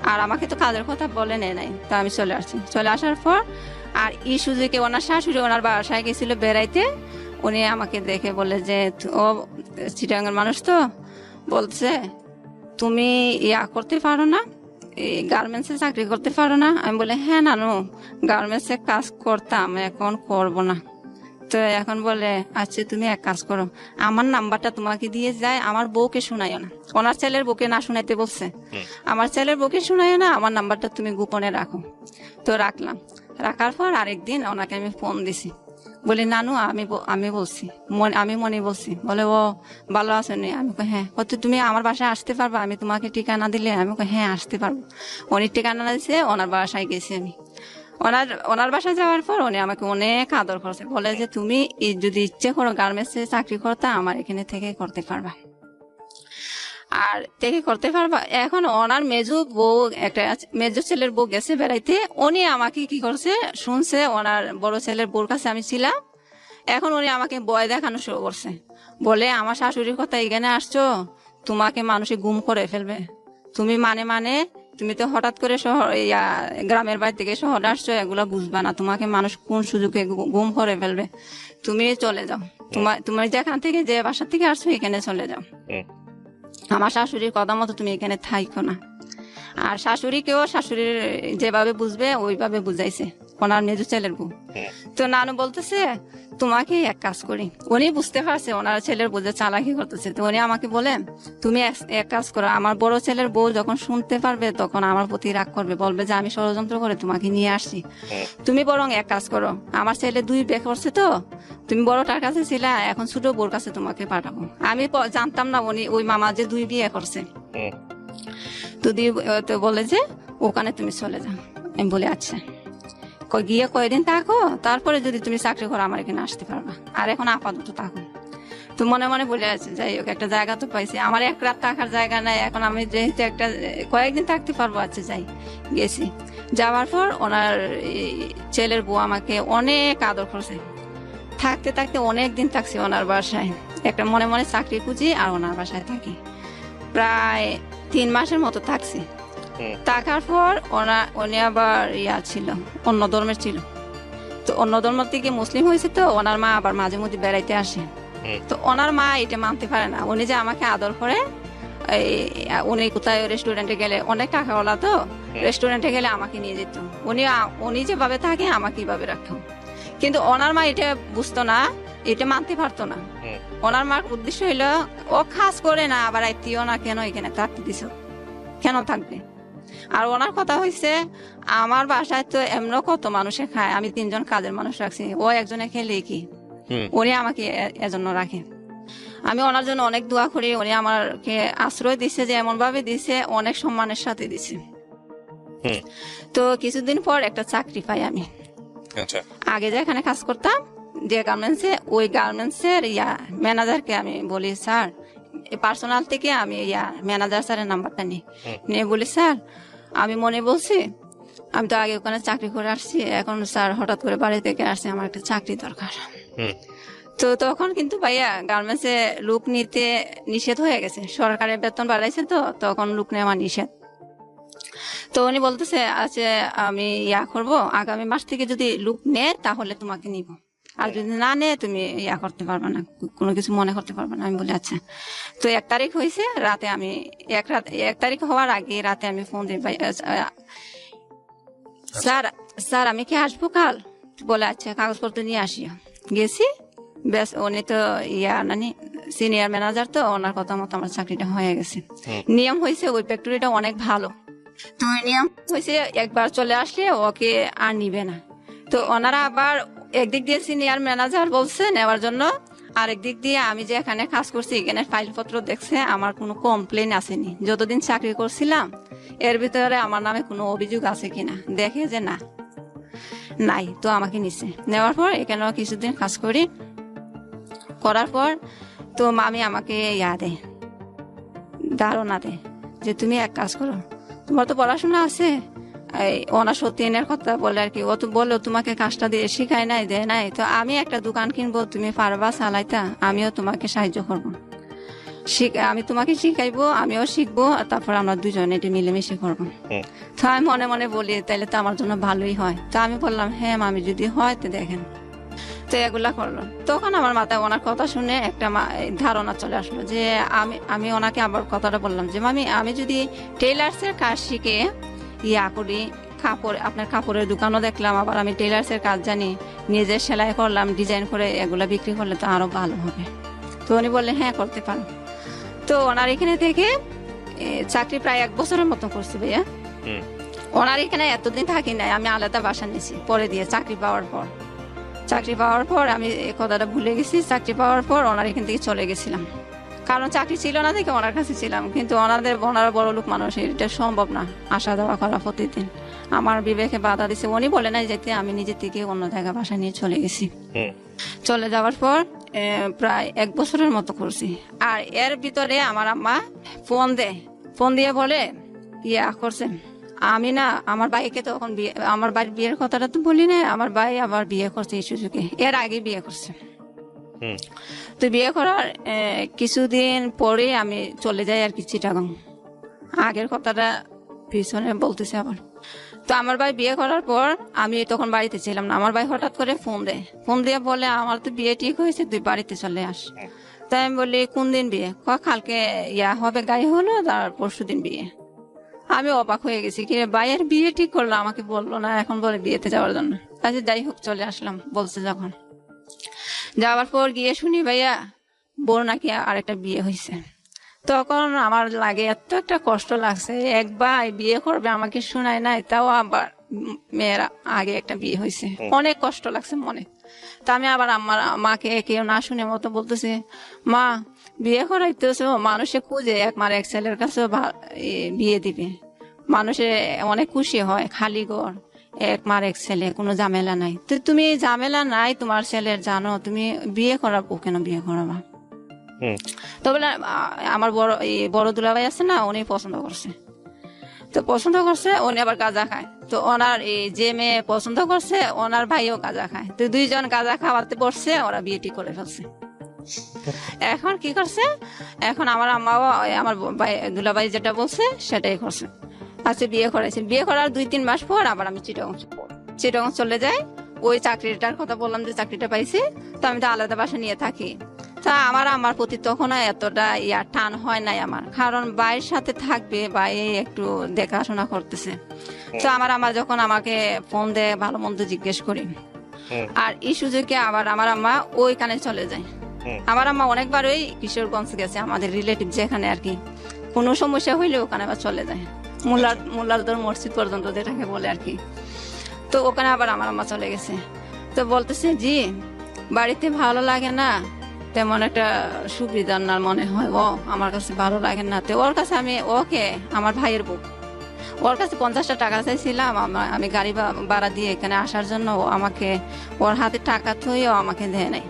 আর আমাকে তো কাজের কথা বলে নেয় নাই। তো আমি চলে আসছি। চলে আসার পর আর সুযোগে ওনার শাশুড়ি ওনার বাসায় গেছিল বেড়াইতে। উনি আমাকে দেখে বলে যে ও চিটাঙ্গের মানুষ, তো বলছে তুমি করতে পারো না, গার্মেন্টসে চাকরি করতে পারো না? আমি বলে হ্যাঁ নানু, গার্মেন্টসে কাজ করতাম, এখন করব না। তো এখন বলে আচ্ছা তুমি এক কাজ করো, আমার নাম্বারটা তোমাকে দিয়ে যায়, আমার বউকে শোনাইও না। ওনার ছেলের বউকে না শোনাইতে বলছে, আমার ছেলের বউকে শোনাইও না, আমার নাম্বারটা তুমি গোপনে রাখো। তো রাখার পর আরেকদিন ওনাকে আমি ফোন দিছি, বলি নানু আমি বলছি, আমি মনে বলছি। বলে ও ভালো আছো নি? আমি কই হ্যাঁ। হয়তো তুমি আমার বাসায় আসতে পারবা, আমি তোমাকে ঠিকানা দিলে? আমি কই হ্যাঁ আসতে পারবো। উনি ঠিকানা দিছে, ওনার বাসায় গেছি আমি। ওনার বাসায় যাওয়ার পর উনি আমাকে অনেক আদর করছে, বলে যে তুমি যদি ইচ্ছে করো গার্মেন্টসে চাকরি করতে, আমার এখানে থেকে করতে পারবা, আর থেকে করতে পারবা। এখন ওনার মেজো ছেলের বউ গেছে বেড়াইতে, উনি আমাকে কি করছে শুনছে, ওনার বড় ছেলের বউর কাছে আমি ছিলাম। এখন উনি আমাকে ভয় দেখানো শুরু করছে, বলে আমার শাশুড়ির কথা এখানে আসছো, তোমাকে মানুষে গুম করে ফেলবে। তুমি তুমি তো হঠাৎ করে গ্রামের বাড়ি থেকে শহরে আসছো, এগুলা বুঝবা না, তোমাকে মানুষ কোন সুযোগে গুম করে ফেলবে। তুমি চলে যাও, তোমার যেখান থেকে যে বাসা থেকে আসছো এখানে চলে যাও, আমার শাশুড়ির কথা মতো তুমি এখানে থাইকো না। আর শাশুড়ির যেভাবে বুঝবে ওইভাবে বুঝাইছে। ওনার মেজো ছেলের বউ। তো নানু বলতেছে তোমাকে এক কাজ করি, উনি বুঝতে পারছে ওনার ছেলের বউ যে চালাকি করতেছে, তো উনি আমাকে বলে তুমি এক কাজ করো, আমার বড় ছেলের বউ যখন শুনতে পারবে তখন আমার প্রতি রাগ করবে, বলবে যে আমি ষড়যন্ত্র করে তোমাকে নিয়ে আসছি। তুমি বরং এক কাজ করো, আমার ছেলে 2 বিয়ে করছে, তো তুমি বড়টার কাছে ছিলা, এখন ছোট বউর কাছে তোমাকে পাঠাবো। আমি জানতাম না উনি ওই মামা যে 2 বিয়ে করছে। তো বলে যে ওখানে তুমি চলে যাও। আমি বলে আচ্ছা, গিয়ে কয়দিন থাকো, তারপরে যদি তুমি চাকরি করো আমার এখানে আসতে পারবা, আর এখন আপাতত থাকো। তো মনে মনে বলে আছে যাই হোক একটা জায়গা তো পাইছি, আমার এক রাত থাকার জায়গা নাই, এখন আমি যেহেতু একটা কয়েকদিন থাকতে পারবো, আচ্ছা যাই। গেছি, যাওয়ার পর ওনার ছেলের বউ আমাকে অনেক আদর করছে। থাকতে থাকতে অনেক দিন থাকছি ওনার বাসায়, একটা মনে মনে চাকরি খুঁজি আর ওনার বাসায় থাকি। প্রায় 3 মাসের মতো থাকছি। থাকার পর উনি আবার ছিল, অন্য ধর্মের ছিল। তো অন্য ধর্ম থেকে মুসলিম হয়েছে, তো ওনার মা আবার মাঝে মধ্যে বেড়াইতে আসে। তো ওনার মা এটা মানতে পারে না, উনি যে আমাকে আদর করে, উনি কোথায় রেস্টুরেন্টে গেলে, অনেক টাকাওয়ালা তো, রেস্টুরেন্টে গেলে আমাকে নিয়ে যেত। উনি যেভাবে থাকে আমাকে এইভাবে রাখতো। কিন্তু ওনার মা এটা বুঝতো না, এটা মানতে পারতো না। ওনার মার উদ্দেশ্য হইলো ও কাজ করে না, আবার আইতিও না, কেন এখানে থাকতে দিছ, কেন থাকবে। আর ওনার কথা হয়েছে আমার বাসায় তো এমন কত মানুষে খায়, আমি 3 জন কাজের মানুষ রাখছি, ও একজনে খেলে কি, উনি আমাকে এজন্য রাখে। আমি ওনার জন্য অনেক দোয়া করি, উনি আমাকে আশ্রয় দিছে, যে এমন ভাবে দিছে, অনেক সম্মানের সাথে দিছে। তো কিছুদিন পর একটা চাকরি পাই আমি। আগে যেখানে কাজ করতাম যে গার্মেন্টসে, ওই গার্মেন্টসের ম্যানেজারকে আমি বলি স্যার, পার্সোনাল থেকে আমি ম্যানেজার স্যারের নাম্বারটা নিয়ে বলি স্যার, আমি মনে বলছি আমি তো আগে ওখানে চাকরি করে আসছি, এখন স্যার হঠাৎ করে বাড়ি থেকে আসছে, আমার একটা চাকরি দরকার। তো তখন কিন্তু ভাইয়া গার্মেন্টসে লোক নিতে নিষেধ হয়ে গেছে, সরকারের বেতন বাড়াইছে, তো তখন লোক নেওয়া নিষেধ। তো উনি বলতেছে আচ্ছা আমি করবো, আগামী মাস থেকে যদি লোক নেয় তাহলে তোমাকে নিব, আর যদি না নেয় তুমি করতে পারবে না, কোনো কিছু মনে করতে পারবে না। আমি বলি আচ্ছা। তো 1 তারিখ হয়েছে, রাতে আমি 1 তারিখ হওয়ার আগে রাতে আমি ফোন দিই, ভাই স্যার আমি কি আসবো কাল? বলে আচ্ছা কাগজপত্র নিয়ে আসিও। গেছি, বেশ উনি তো সিনিয়র ম্যানেজার, তো ওনার কথা মতো আমার চাকরিটা হয়ে গেছে। নিয়ম হয়েছে ওই ফ্যাক্টরিটা অনেক ভালো, তো নিয়ম হয়েছে একবার চলে আসলে ওকে আর নিবে না। তো ওনারা আবার একদিক দিয়ে সিনিয়র ম্যানেজার বলছে নেওয়ার জন্য, আর একদিক দিয়ে আমি যে এখানে কাজ করছি এখানে ফাইলপত্র দেখছে, আমার কোনো কমপ্লেন আসেনি যতদিন চাকরি করছিলাম, এর ভিতরে আমার নামে কোনো অভিযোগ আছে কিনা, দেখে যে না নাই, তো আমাকে নিছে। নেওয়ার পর এখানে কিছুদিন কাজ করার পর তো মামি আমাকে দেয়, ধারণা দেয় যে তুমি এক কাজ করো, তোমার তো পড়াশোনা আছে, ওনার সত্যিনের কথা বলে আর কি, ও তো বললো তোমাকে কাজটা দিয়ে শিখায় নাই, দেয় নাই, তো আমি একটা দোকান কিনবো, তুমি পারবা চালাইতা, আমিও তোমাকে সাহায্য করবো, আমি তোমাকে শিখাইবো, আমিও শিখবো, তারপর আমরা দুজনে এটা মিলেমিশে করবো। তো আমি মনে মনে বলি তাহলে তো আমার জন্য ভালোই হয়। তো আমি বললাম হ্যাঁ মামি যদি হয় তো দেখেন। তো এগুলা করলো। তখন আমার মাথায় ওনার কথা শুনে একটা ধারণা চলে আসলো যে আমি ওনাকে আবার কথাটা বললাম যে মামি আমি যদি টেইলার্সের কাজ শিখে করি, আপনার কাপড়ের দোকানও দেখলাম, আবার আমি টেইলার্সের কাজ জানি, নিজে সেলাই করলাম, ডিজাইন করে এগুলা বিক্রি করলে তো আরো ভালো হবে। তো উনি বললেন হ্যাঁ করতে পারো। তো ওনার এখানে থেকে চাকরি প্রায় 1 বছরের মতো করছি ভাইয়া। ওনার এখানে এতদিন থাকি নাই, আমি আলাদা বাসা নিয়েছি পরে দিয়ে চাকরি পাওয়ার পর আমি এই কথাটা ভুলে গেছি। চাকরি পাওয়ার পর ওনার এখান থেকে চলে গেছিলাম, কারণ চাকরি ছিল না দেখে ওনার কাছে ছিলাম, কিন্তু ওনারা বড় লোক মানুষ, এটা সম্ভব না আসা যাওয়া করা প্রতিদিন। আমার বিবেকে বাধা দিছে, উনি বলে নাই যেতে, আমি নিজে থেকে অন্য জায়গা বাসা নিয়ে চলে গেছি। চলে যাওয়ার পর প্রায় 1 বছরের মতো করছি। আর এর ভিতরে আমার আম্মা ফোন দিয়ে বলে করছে, আমি না আমার ভাইকে তখন আমার বাড়ির বিয়ের কথাটা তো বলি না, আমার ভাই আবার বিয়ে করছে এই সুযোগে, এর আগে বিয়ে করছে। তো বিয়ে করার কিছুদিন পরে আমি চলে যাই আর কি চিটাগাং, আগের কথাটা পিছনে বলতেছে আবার। তো আমার ভাই বিয়ে করার পর আমি তখন বাড়িতে ছিলাম না, আমার ভাই হঠাৎ করে ফোন দিয়ে বলে আমার তো বিয়ে ঠিক হয়েছে, তুই বাড়িতে চলে আস। তাই আমি বলি কোন দিন বিয়ে? কালকে হবে, গায়ে হলো, তার পরশু দিন বিয়ে। আমি অবাক হয়ে গেছি, কি রে, ভাইয়ের বিয়ে ঠিক করলো, আমাকে বললো না, এখন বলে বিয়েতে যাওয়ার জন্য। আচ্ছা যাই হোক, চলে আসলাম বলছে যখন। যাওয়ার পর গিয়ে শুনি ভাইয়া বোর নাকি আরেকটা বিয়ে হয়েছে। তখন আমার লাগে এত একটা কষ্ট লাগছে, এক ভাই বিয়ে করবে আমাকে শোনায় নাই, তাও আবার মেয়েরা আগে একটা বিয়ে হয়েছে, অনেক কষ্ট লাগছে মনে। তা আমি আবার আমার মাকে কেউ না শুনে মতো বলতেছে, মা বিয়ে করাইতেছে, মানুষে খুঁজে এক ছেলের কাছে বিয়ে দিবে, মানুষে অনেক খুশি হয়, খালি ঘর, এক ছেলে, কোনো ঝামেলা নাই। তো তুমি ঝামেলা নাই তোমার ছেলের, জানো তুমি বিয়ে করাবো, কেন বিয়ে করাবা? তো বলে আমার বড় দুলাভাই আছে না, উনি পছন্দ করছে। তো পছন্দ করছে, উনি আবার গাঁজা খায়। তো ওনার যে মেয়ে পছন্দ করছে, ওনার ভাইও গাঁজা খায়। তো দুইজন গাঁজা খাওয়াতে বসছে, ওরা বিয়েটি করে ফেলছে। এখন কি করছে, এখন আমার আম্মাও আমার দুলাভাই যেটা বলছে সেটাই করছে। আচ্ছা বিয়ে করেছে, বিয়ে করার 2-3 মাস পর আবার আমি চিটাগং চলে যাই। ওই চাকরিটার কথা বললাম যে চাকরিটা পাইছি, তো আমি তো আলাদা বাসা নিয়ে থাকি। তা আমার প্রতি তখন এতটা টান হয় নাই আমার, কারণ ভাইয়ের সাথে থাকবে, ভাই একটু দেখাশোনা করতেছে। তো আমার যখন আমাকে ফোন দেয়, ভালো মন্দ জিজ্ঞেস করি। আর এই সুযোগে আবার আমার আম্মা ওইখানে চলে যায়। আমার আম্মা অনেকবার ওই কিশোরগঞ্জ গেছে, আমাদের রিলেটিভ যেখানে আর কি, কোনো সমস্যা হইলে ওখানে আবার চলে যায়, মোল্লারদর মসজিদ পর্যন্ত যেটাকে বলে আর কি। তো ওখানে আবার আমার আম্মা চলে গেছে। তো বলতেছে, জি বাড়িতে ভালো লাগে না, তেমন একটা সুবিধা না মনে হয়, ও আমার কাছে ভালো লাগে না। তো ওর কাছে আমি, ওকে আমার ভাইয়ের বউ, ওর কাছে 50টা টাকা চাইছিলাম আমি গাড়ি ভাড়া দিয়ে এখানে আসার জন্য, আমাকে ওর হাতে টাকা থইও আমাকে দেয় নাই।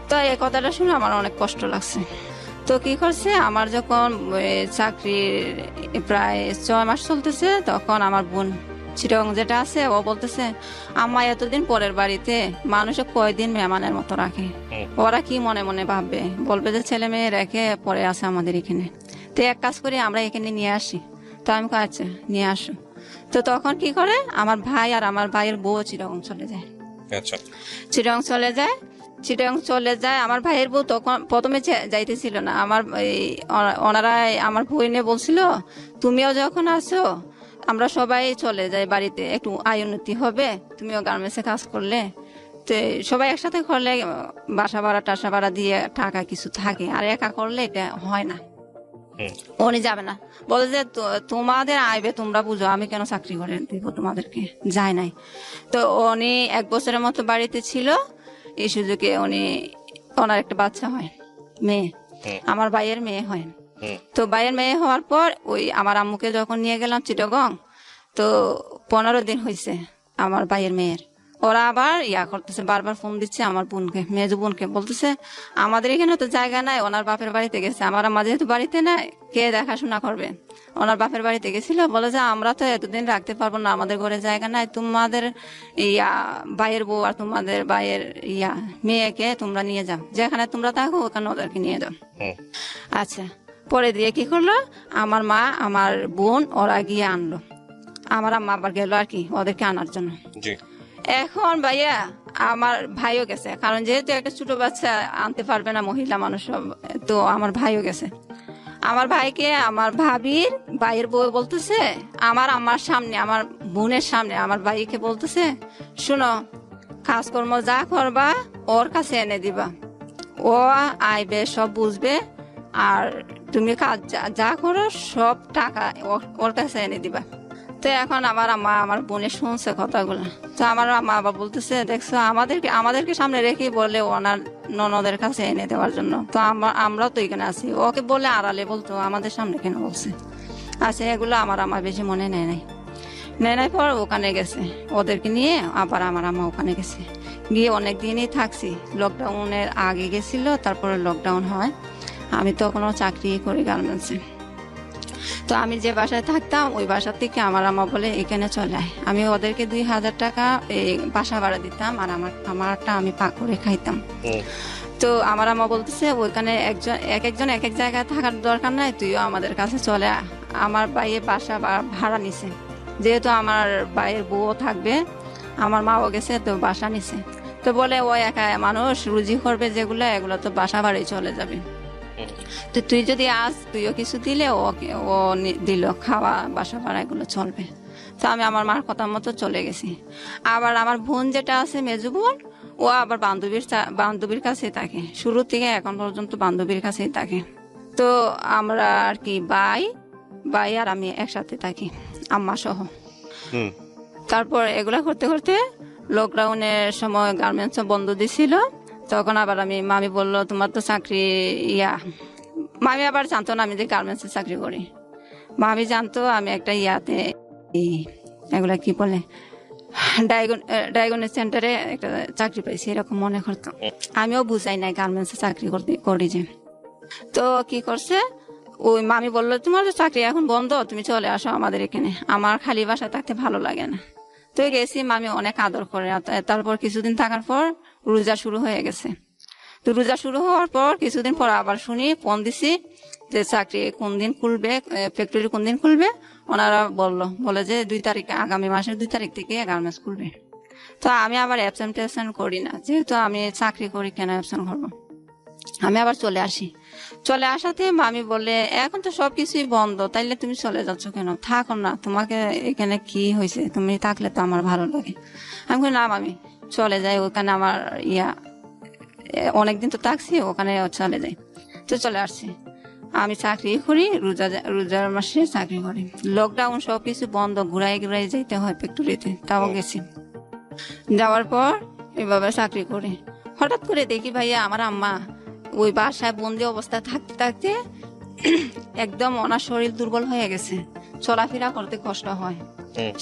তো এই কথাটা শুনে আমার অনেক কষ্ট লাগছে। তো কি করছে, আমার যখন চাকরির প্রায় 6 মাস চলতেছে, তখন আমার বোন চিটাগং যেটা আছে, ও বলতেছে, আম্মা এতদিন পরের বাড়িতে মানুষে কয়দিন মেহমানের মতো রাখে, ওরা কি মনে মনে ভাববে, বলবে যে ছেলে মেয়ে রেখে পরে আছে আমাদের এখানে, তো এক কাজ করি আমরা এখানে নিয়ে আসি। তো আমি আচ্ছা নিয়ে আসো। তো তখন কি করে, আমার ভাই আর আমার ভাইয়ের বউ চিটাগং চলে যায়। চিটাগং চলে যায়। আমার ভাইয়ের বউ তখন প্রথমে যাইতেছিল না, ওনারা আমার বইনে বলছিল, তুমিও যখন আসো আমরা সবাই চলে যাই বাড়িতে, একটু আয় উন্নতি হবে, তুমিও গার্মেন্টসে কাজ করলে, তো সবাই একসাথে করলে বাসা ভাড়া দিয়ে টাকা কিছু থাকে, আর একা করলে এটা হয় না। উনি যাবে না, বলে যে তোমাদের আইবে তোমরা বুঝো, আমি কেন চাকরি করে দিব তোমাদেরকে, যায় নাই। তো উনি 1 বছরের মতো বাড়িতে ছিল। এই সুযোগে ওনার একটা বাচ্চা হয়, মেয়ে, আমার ভাইয়ের মেয়ে হয়। তো ভাইয়ের মেয়ে হওয়ার পর ওই আমার আম্মুকে যখন নিয়ে গেলাম চিটাগং, তো 15 দিন হয়েছে আমার ভাইয়ের মেয়ের, ওরা আবার করতেছে, বারবার ফোন দিচ্ছে আমার বোনকে, মেজো বোনকে, বলতেছে আমাদের এখানে তো জায়গা নাই, ওনার বাপের বাড়িতে গেছে। আমার আম্মা যেহেতু বাড়িতে নাই, কে দেখাশোনা করবে, ওনার বাপের বাড়িতে গেছিল। বলে যে আমরা তো এতদিন রাখতে পারবো না, আমাদের ঘরে জায়গা নাই, তোমাদের ভাইয়ের বউ আর তোমাদের ভাইয়ের মেয়েকে তোমরা নিয়ে যাও, যেখানে তোমরা থাকো ওখানে ওদেরকে নিয়ে যাও। আচ্ছা, পরে দিয়ে কি করলো, আমার মা আমার বোন ওরা গিয়ে আনলো, আমার আম্মা আবার গেল আর কি ওদেরকে আনার জন্য। এখন ভাইয়া আমার ভাইও গেছে, কারণ যেহেতু একটা ছোট বাচ্চা আনতে পারবে না মহিলা মানুষ, তো আমার ভাইও গেছে। আমার ভাইকে আমার ভাবির ভাইয়ের বউ বলতেছে, আমার আম্মার সামনে, আমার বোনের সামনে আমার ভাইকে বলতেছে, শুনো কাজকর্ম যা করবা ওর কাছে এনে দিবা, ও আইবে সব বুঝবে, আর তুমি কাজ যা করো সব টাকা ওর কাছে এনে দিবা। তো এখন আমার আম্মা আমার বোনের শুনছে কথাগুলো। তো আমার আম্মা আবার বলতেছে, দেখছো আমাদেরকে সামনে রেখে বলে ওনার ননদের কাছে এনে দেওয়ার জন্য, তো আমরাও তো এখানে আছি, ওকে বলে আড়ালে বলতো, আমাদের সামনে কেন বলছে। আচ্ছা, এগুলো আমার আম্মা বেশি মনে নেয় নাই পর ওখানে গেছে, ওদেরকে নিয়ে আবার আমার আম্মা ওখানে গেছে, গিয়ে অনেকদিনই থাকছি। লকডাউনের আগে গেছিল, তারপরে লকডাউন হয়, আমি তখনও চাকরি করি গার্মেন্টসে। তো আমি যে বাসায় থাকতাম ওই বাসা থেকে আমার আম্মা বলে এখানে চলে আয়, আমি ওদেরকে 2000 টাকা বাসা ভাড়া দিতাম, আর আমারটা আমি পাক করে খাইতাম। তো আমার আম্মা বলতেছে, ওইখানে একজন এক এক জায়গায় থাকার দরকার নাই, তুইও আমাদের কাছে চলে আয়। আমার ভাইয়ের বাসা ভাড়া নিছে, যেহেতু আমার ভাইয়ের বউ থাকবে, আমার মাও গেছে, তো বাসা নিছে। তো বলে ও একা মানুষ, রুজি করবে যেগুলো, এগুলো তো বাসা ভাড়াই চলে যাবে। তো তুই যদি আস, তুইও কিছু দিলে ও দিল, খাওয়া বাসা ভাড়া এগুলো চলবে। তো আমি আমার মার কথা মতো চলে গেছি। আবার আমার বোন যেটা আছে, মেজু বোন, ও আবার বান্ধবীর কাছে থাকে, শুরু থেকে এখন পর্যন্ত বান্ধবীর কাছেই থাকে। তো আমরা আর কি ভাই আর আমি একসাথে থাকি, আম্মা সহ। তারপর এগুলা করতে করতে লকডাউনের সময় গার্মেন্টস বন্ধ দিছিল। তখন আবার মামি বললো তোমার তো চাকরি মামি আবার জানতো না আমি যে গার্মেন্টসে চাকরি করি। মামি জানতো আমি একটা এগুলা কি বলে, ডায়াগনোস সেন্টারে একটা চাকরি পাইছি, এরকম মনে করতো। আমিও বুঝাই নাই গার্মেন্টসে চাকরি করি যে। তো কি করছে, ওই মামি বললো তোমার তো চাকরি এখন বন্ধ, তুমি চলে আসো আমাদের এখানে, আমার খালি বাসায় থাকতে ভালো লাগে না। তো গেছি, মামি অনেক আদর করে। তারপর কিছুদিন থাকার পর রোজা শুরু হয়ে গেছে। তো রোজা শুরু হওয়ার পর কিছুদিন পর আবার শুনি, ফোন দিছি যে চাকরি কোন দিন খুলবে, ফ্যাক্টরি কোন দিন খুলবে। ওনারা বলে যে 2 তারিখ, আগামী মাসের 2 তারিখ থেকে গার্মেন্টস খুলবে। তো আমি আবার অ্যাবসেন্ট করি না, যেহেতু আমি চাকরি করি, কেন অ্যাবসেন্ট করবো। আমি আবার চলে আসি। চলে আসাতে মামি বলে এখন তো সবকিছুই বন্ধ, তাইলে তুমি চলে যাচ্ছ কেন, থাকো না, তোমাকে এখানে কি হয়েছে, তুমি থাকলে তো আমার ভালো লাগে। আমি বলি না মামি, চলে যাই, ওখানে আমার অনেকদিন তো থাকছি, ওখানে চলে যাই। তো চলে আসছি। আমি চাকরি করি, রোজার মাসে চাকরি করি। লকডাউন সবকিছু বন্ধ, ঘুরাই যাইতে হয় ফ্যাক্টরিতে, তাও গেছি। যাওয়ার পর এভাবে চাকরি করি। হঠাৎ করে দেখি ভাইয়া আমার আম্মা ওই বাসায় বন্দি অবস্থায় থাকতে থাকতে একদম ওনার শরীর দুর্বল হয়ে গেছে, চলাফেরা করতে কষ্ট হয়,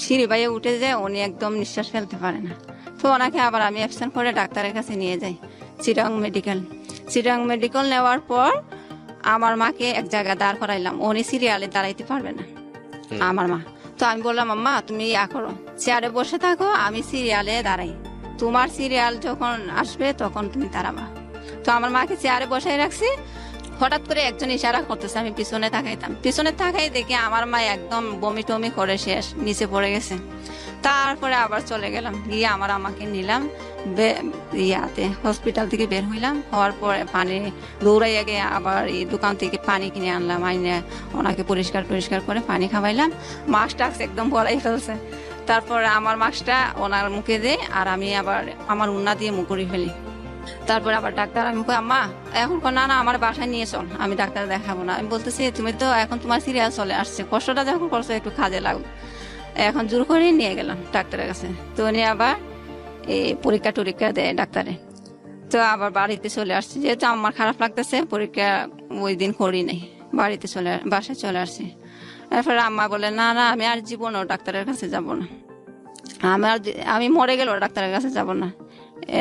সিঁড়ি বাইয়ে উঠে যায়, উনি একদম নিঃশ্বাস ফেলতে পারে না। তো ওনাকে আবার আমি অ্যাবসেন্ট করে ডাক্তারের কাছে নিয়ে যাই, চিটাং মেডিকেল নেওয়ার পর আমার মাকে এক জায়গায় দাঁড় করাইলাম, উনি সিরিয়ালে দাঁড়াইতে পারবে না আমার মা। তো আমি বললাম আম্মা তুমি করো, চেয়ারে বসে থাকো, আমি সিরিয়ালে দাঁড়াই, তোমার সিরিয়াল যখন আসবে তখন তুমি দাঁড়াবা। তো আমার মাকে চেয়ারে বসাই রাখছি। হঠাৎ করে একজন ইশারা করতেছে, আমি পিছনে তাকাই দেখি আমার মা একদম বমি টমি করে শেষ, নিচে পড়ে গেছে। তারপরে আবার চলে গেলাম, গিয়ে আমার আমাকে নিলাম হসপিটাল থেকে বের হওয়ার পরে পানি দৌড়াইয়া গিয়ে আবার এই দোকান থেকে পানি কিনে আনলাম, আইনে ওনাকে পরিষ্কার করে পানি খাওয়াইলাম। মাস্ক একদম ভরাই ফেলছে। তারপর আমার মাস্কটা ওনার মুখে দেয়, আর আমি আবার আমার উন্না দিয়ে মুখ করে ফেলি। তারপরে আবার ডাক্তার, আমি আম্মা এখন না আমার বাসায় নিয়ে চল, আমি ডাক্তার দেখাবো না। আমি বলতেছি তুমি তো এখন তোমার সিরিয়াল চলে আসছে, কষ্টটা যখন করছো একটু কাজে লাগবে। এখন জোর করে নিয়ে গেলাম ডাক্তারের কাছে। তো উনি আবার এই পরীক্ষা দেয় ডাক্তারে। তো আবার বাড়িতে চলে আসছি, যেহেতু আমার খারাপ লাগতেছে, পরীক্ষা ওই দিন করি নাই, বাসায় চলে আসছি। এরপরে আম্মা বলে না আমি আর জীবনও ডাক্তারের কাছে যাব না, আমি মরে গেল ডাক্তারের কাছে যাব না।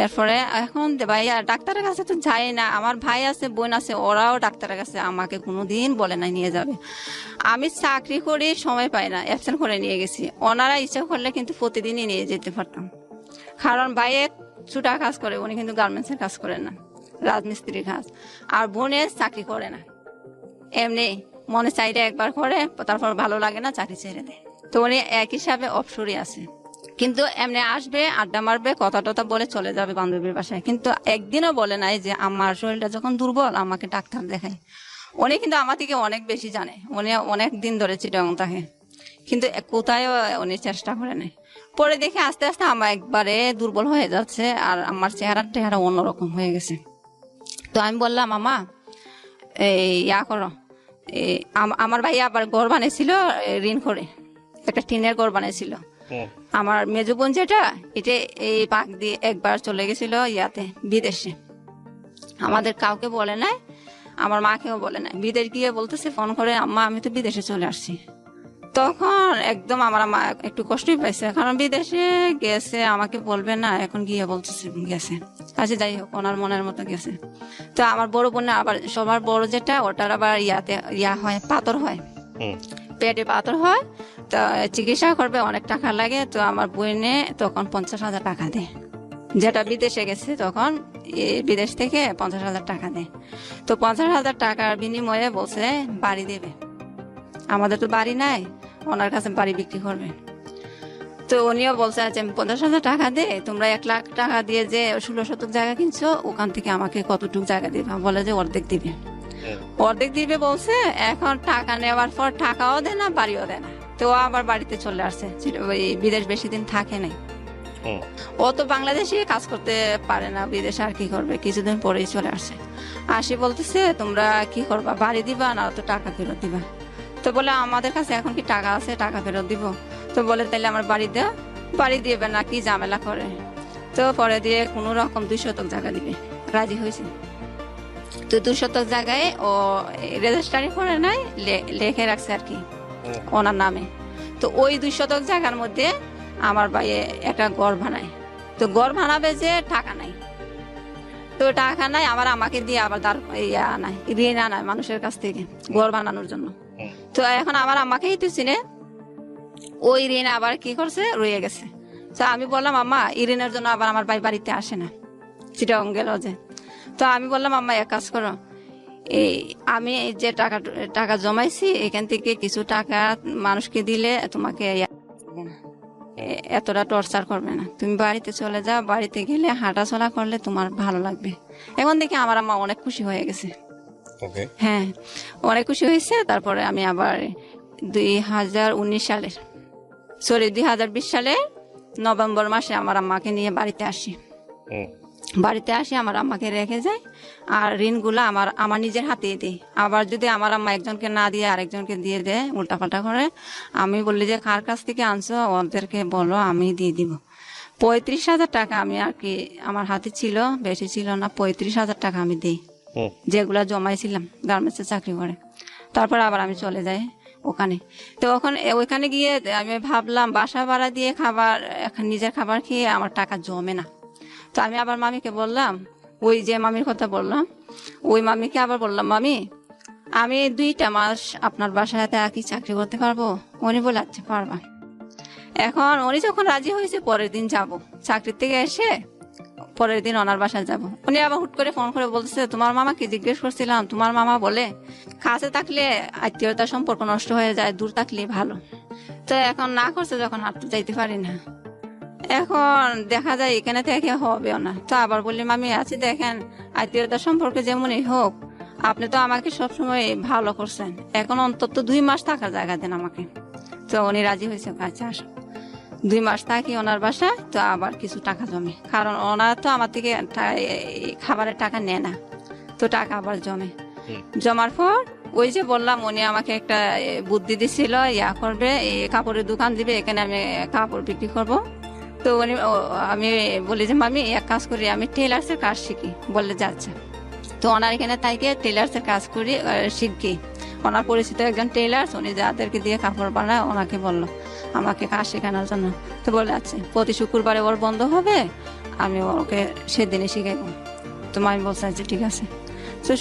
এরপরে এখন ভাইয়া ডাক্তারের কাছে তো যাই না, আমার ভাই আছে, বোন আছে, ওরাও ডাক্তারের কাছে আমাকে কোনোদিন বলে না নিয়ে যাবে। আমি চাকরি করি, সময় পাই না, অ্যাবসেন্ট করে নিয়ে গেছি। ওনারা ইচ্ছা করলে কিন্তু প্রতিদিনই নিয়ে যেতে পারতাম, কারণ ভাইয়ে ছুটা কাজ করে, উনি কিন্তু গার্মেন্টসের কাজ করেন না, রাজমিস্ত্রির কাজ। আর বোনে চাকরি করে না, এমনি মনে চাইলে একবার করে, তারপর ভালো লাগে না, চাকরি ছেড়ে দেয়। তো উনি এক হিসাবে অবসরই আছে, কিন্তু এমনি আসবে, আড্ডা মারবে, কথা টথা বলে চলে যাবে বান্ধবীর বাসায়। কিন্তু একদিনও বলে নাই যে আমার শরীরটা যখন দুর্বল আমাকে ডাক্তার দেখায়। উনি কিন্তু আমার থেকে অনেক বেশি জানে, উনি অনেক দিন ধরে চিটাং থাকে, কিন্তু কোথায়ও উনি চেষ্টা করে নাই। পরে দেখে আস্তে আস্তে আমার একবারে দুর্বল হয়ে যাচ্ছে, আর আমার চেহারা অন্যরকম হয়ে গেছে। তো আমি বললাম মামা করো, আমার ভাই আবার ঘর বানিয়েছিল ঋণ করে, একটা টিনের ঘর বানিয়েছিল। আমার মেজো বোন যেটা, এটা এই পাক দিয়ে একবার চলে গেছিল বিদেশে, আমাদের কাউকে বলে নাই, আমার মাকেও বলে নাই। বিদেশ গিয়ে বলতেছে ফোন করে, আম্মা আমি তো বিদেশে চলে আসছি। তখন একদম আমার মা একটু কষ্টই পাইছে, কারণ বিদেশে গেছে, আমাকে বলবে না, এখন গিয়ে বলতেছে গেছে। আচ্ছা যাই হোক, ওনার মনের মতো গেছে। তো আমার বড় বোন আবার সবার বড় যেটা, ওটার আবার হয়, পাথর হয়, পেটে পাথর হয়। তো চিকিৎসা করবে, অনেক টাকা লাগে। তো আমার বোনে তখন 50,000 টাকা দেয়, যেটা বিদেশে গেছে তখন বিদেশ থেকে 50,000 টাকা দেয়। তো 50,000 টাকার বিনিময়ে বলছে বাড়ি দেবে, আমাদের তো বাড়ি নাই, ওনার কাছে বাড়ি বিক্রি করবে। তো উনিও বলছে আচ্ছা 50,000 টাকা দে, তোমরা 1 লাখ টাকা দিয়ে যে 16 শতক জায়গা কিনছো, ওখান থেকে আমাকে কতটুকু জায়গা দিবে, বলে যে অর্ধেক দিবে। অর্ধেক দিবে বলছে। এখন টাকা নেওয়ার পর টাকাও দেয় না, বাড়িও দেয় না। তো ও আবার বাড়িতে চলে আসছে, ওই বিদেশ বেশি দিন থাকে নাই। ও তো বাংলাদেশে কাজ করতে পারে না, বিদেশে আর কি করবে, কিছুদিন পরেই চলে আসছে। আসি বলতেছে তোমরা কি করবা, বাড়ি দিবা না তো টাকা ফেরত দিবা? তো বলে আমাদের কাছে এখন কি টাকা আছে, টাকা ফেরত দিব? তো বলে তাইলে আমার বাড়ি দেওয়া, বাড়ি দিবে না, কি ঝামেলা করে। তো পরে দিয়ে কোনো রকম 2 শতক জায়গা দিবে, রাজি হয়েছে। তো 2 শতক জায়গায় ও রেজিস্ট্রারি করে নাই, লেখে রাখছে আর কি ওনার নামে। তো ওই 2 শতক জায়গার মধ্যে আমার ভাই একটা ঘর বানায়। তো ঘর বানাবে যে টাকা নাই, তো টাকা নাই, আবার আমাকে দিয়ে আবার আনায়, ঋণ আনায় মানুষের কাছ থেকে ঘর বানানোর জন্য। তো এখন আমার আমাকেই তো চিনে, ওই ঋণ আবার কি করছে, রয়ে গেছে। তো আমি বললাম আম্মা, এই ঋণের জন্য আবার আমার ভাই বাড়িতে আসে না, চিটাং গেল যে। তো আমি বললাম আম্মা এক কাজ করো, এই আমি যে টাকা জমাইছি এখান থেকে কিছু টাকা মানুষকে দিলে তোমাকে এতটা টর্চার করবে না, তুমি বাড়িতে চলে যাও, বাড়িতে গেলে হাঁটাচলা করলে তোমার ভালো লাগবে। এখন দেখি আমার আম্মা অনেক খুশি হয়ে গেছে। হ্যাঁ, অনেক খুশি হয়েছে। তারপরে আমি আবার 2020 সালের নভেম্বর মাসে আমার আম্মাকে নিয়ে বাড়িতে আসি। বাড়িতে আসি, আমার আম্মাকে রেখে যায়, আর ঋণগুলো আমার নিজের হাতে দিই। আবার যদি আমার আম্মা একজনকে না দিয়ে আরেকজনকে দিয়ে দেয়, উল্টাপাল্টা করে, আমি বললি যে কার কাছ থেকে আনছো ওদেরকে বলো, আমি দিয়ে দিব। 35,000 টাকা আমি আর কি আমার হাতে ছিল, বেশি ছিল না, 35,000 টাকা আমি দিই, যেগুলা জমাইছিলাম গার্মেন্টসে চাকরি করে। তারপর আবার আমি চলে যাই ওখানে। তো ওইখানে গিয়ে আমি ভাবলাম বাসা ভাড়া দিয়ে খাবার, নিজের খাবার খেয়ে আমার টাকা জমে না। তো আমি আবার মামিকে বললাম, ওই যে মামির কথা বললাম, ওই মামিকে আবার বললাম, মামি আমি 2টা মাস আপনার বাসায় কি চাকরি করতে পারবো? উনি বলে আচ্ছা পারবা। এখন উনি যখন রাজি হয়েছে, পরের দিন যাব, চাকরি থেকে এসে পরের দিন ওনার বাসায় যাব। উনি আবার হুট করে ফোন করে বলতেছে, তোমার মামাকে জিজ্ঞেস করছিলাম, তোমার মামা বলে কাছে থাকলে আত্মীয়তার সম্পর্ক নষ্ট হয়ে যায়, দূর থাকলে ভালো। তো এখন না করছে যখন, হাঁটতে যাইতে পারি না। এখন দেখা যায় এখানে থেকে হবেও না। তো আবার বললি, মামি আছে দেখেন, আত্মীয়তার সম্পর্কে যেমনই হোক, আপনি তো আমাকে সবসময় ভালো করছেন, এখন অন্তত 2 মাস থাকার জায়গা দেন আমাকে। তো উনি রাজি হয়েছে, আচ্ছা আসো। 2 মাস থাকি ওনার বাসায়। তো আবার কিছু টাকা জমে, কারণ ওনার তো আমার থেকে খাবারের টাকা নেয় না, তো টাকা আবার জমার পর ওই যে বললাম, উনি আমাকে একটা বুদ্ধি দিছিল, করবে, কাপড়ের দোকান দিবে, এখানে আমি কাপড় বিক্রি করব। তো আমি বলি যে মামি এক কাজ করি, আমি টেলার্সের কাজ শিখি। বললে যাচ্ছে। তো ওনার এখানে তাইকে টেলার্সের কাজ করি, শিখি। ওনার পরিচিত একজন টেলার্স, উনি যাদেরকে দিয়ে কাপড় বানায়, ওনাকে বললো আমাকে কাজ শেখানোর জন্য। তো বলে আছে প্রতি শুক্রবারে ওর বন্ধ হবে, আমি ওকে সেদিনই শিখাইবো। তো মামি বলছে যে ঠিক আছে। তো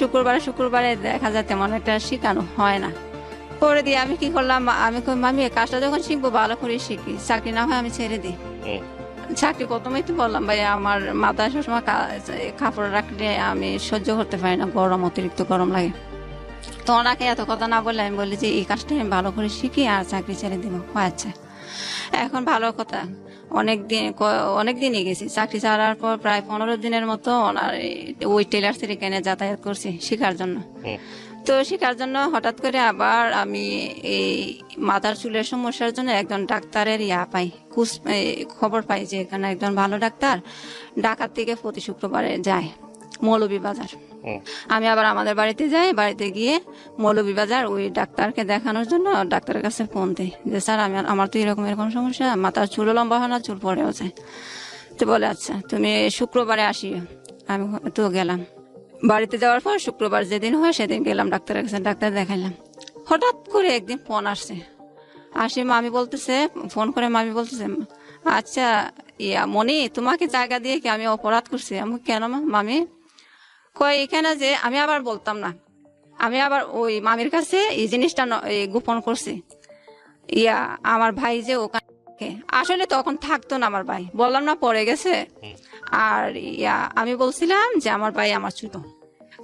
শুক্রবারে দেখা যায় তেমন একটা শেখানো হয় না। পরে দিয়ে আমি কি করলাম, আমি মামি কাজটা যখন শিখবো ভালো করে শিখি, চাকরি না হয় আমি ছেড়ে দিই। চাকরি প্রথমেই তো বললাম ভাই, আমার মাথায় সবসময় কাপড় রাখলে আমি সহ্য করতে পারি না, গরম, অতিরিক্ত গরম লাগে। তো ওনাকে এত কথা না বলে আমি বলি যে এই কাজটা আমি ভালো করে শিখি আর চাকরি ছেড়ে দিব। আচ্ছা, এখন ভালো কথা, অনেকদিনই গেছি। চাকরি ছাড়ার পর প্রায় 15 দিনের মতো ওনার ওই টেলার্সের এখানে যাতায়াত করছি শেখার জন্য। তো শেখার জন্য হঠাৎ করে আবার আমি এই মাথার চুলের সমস্যার জন্য একজন ডাক্তারের খবর পাই যে এখানে একজন ভালো ডাক্তার ঢাকা থেকে প্রতি শুক্রবারে যায় মৌলভীবাজার। আমি আবার আমাদের বাড়িতে যাই, বাড়িতে গিয়ে মৌলভীবাজার ওই ডাক্তারকে দেখানোর জন্য ডাক্তারের কাছে ফোন দিই যে স্যার আমার তো এরকম সমস্যা, মাথার চুলও লম্বা হয় না, চুল পড়েও যায়। তো বলে আচ্ছা তুমি শুক্রবারে আসিও। আমি তো গেলাম। বাড়িতে যাওয়ার পর শুক্রবার যেদিন হয় সেদিন গেলাম ডাক্তারের কাছে, ডাক্তার দেখাইলাম। হঠাৎ করে একদিন ফোন আসে, ফোন করে মামি বলতেছে আচ্ছা মনি, তোমাকে জায়গা দিয়ে কি আমি অপরাধ করছি? আমি কেন মামি? কয় এখানে যে আমি আবার বলতাম না, আমি আবার ওই মামির কাছে এই জিনিসটা গোপন করছি। আমার ভাই যে ওখানে আসলে তখন থাকতো না, আমার ভাই বললাম না পড়ে গেছে। আর আমি বলছিলাম যে আমার ভাই আমার ছোট,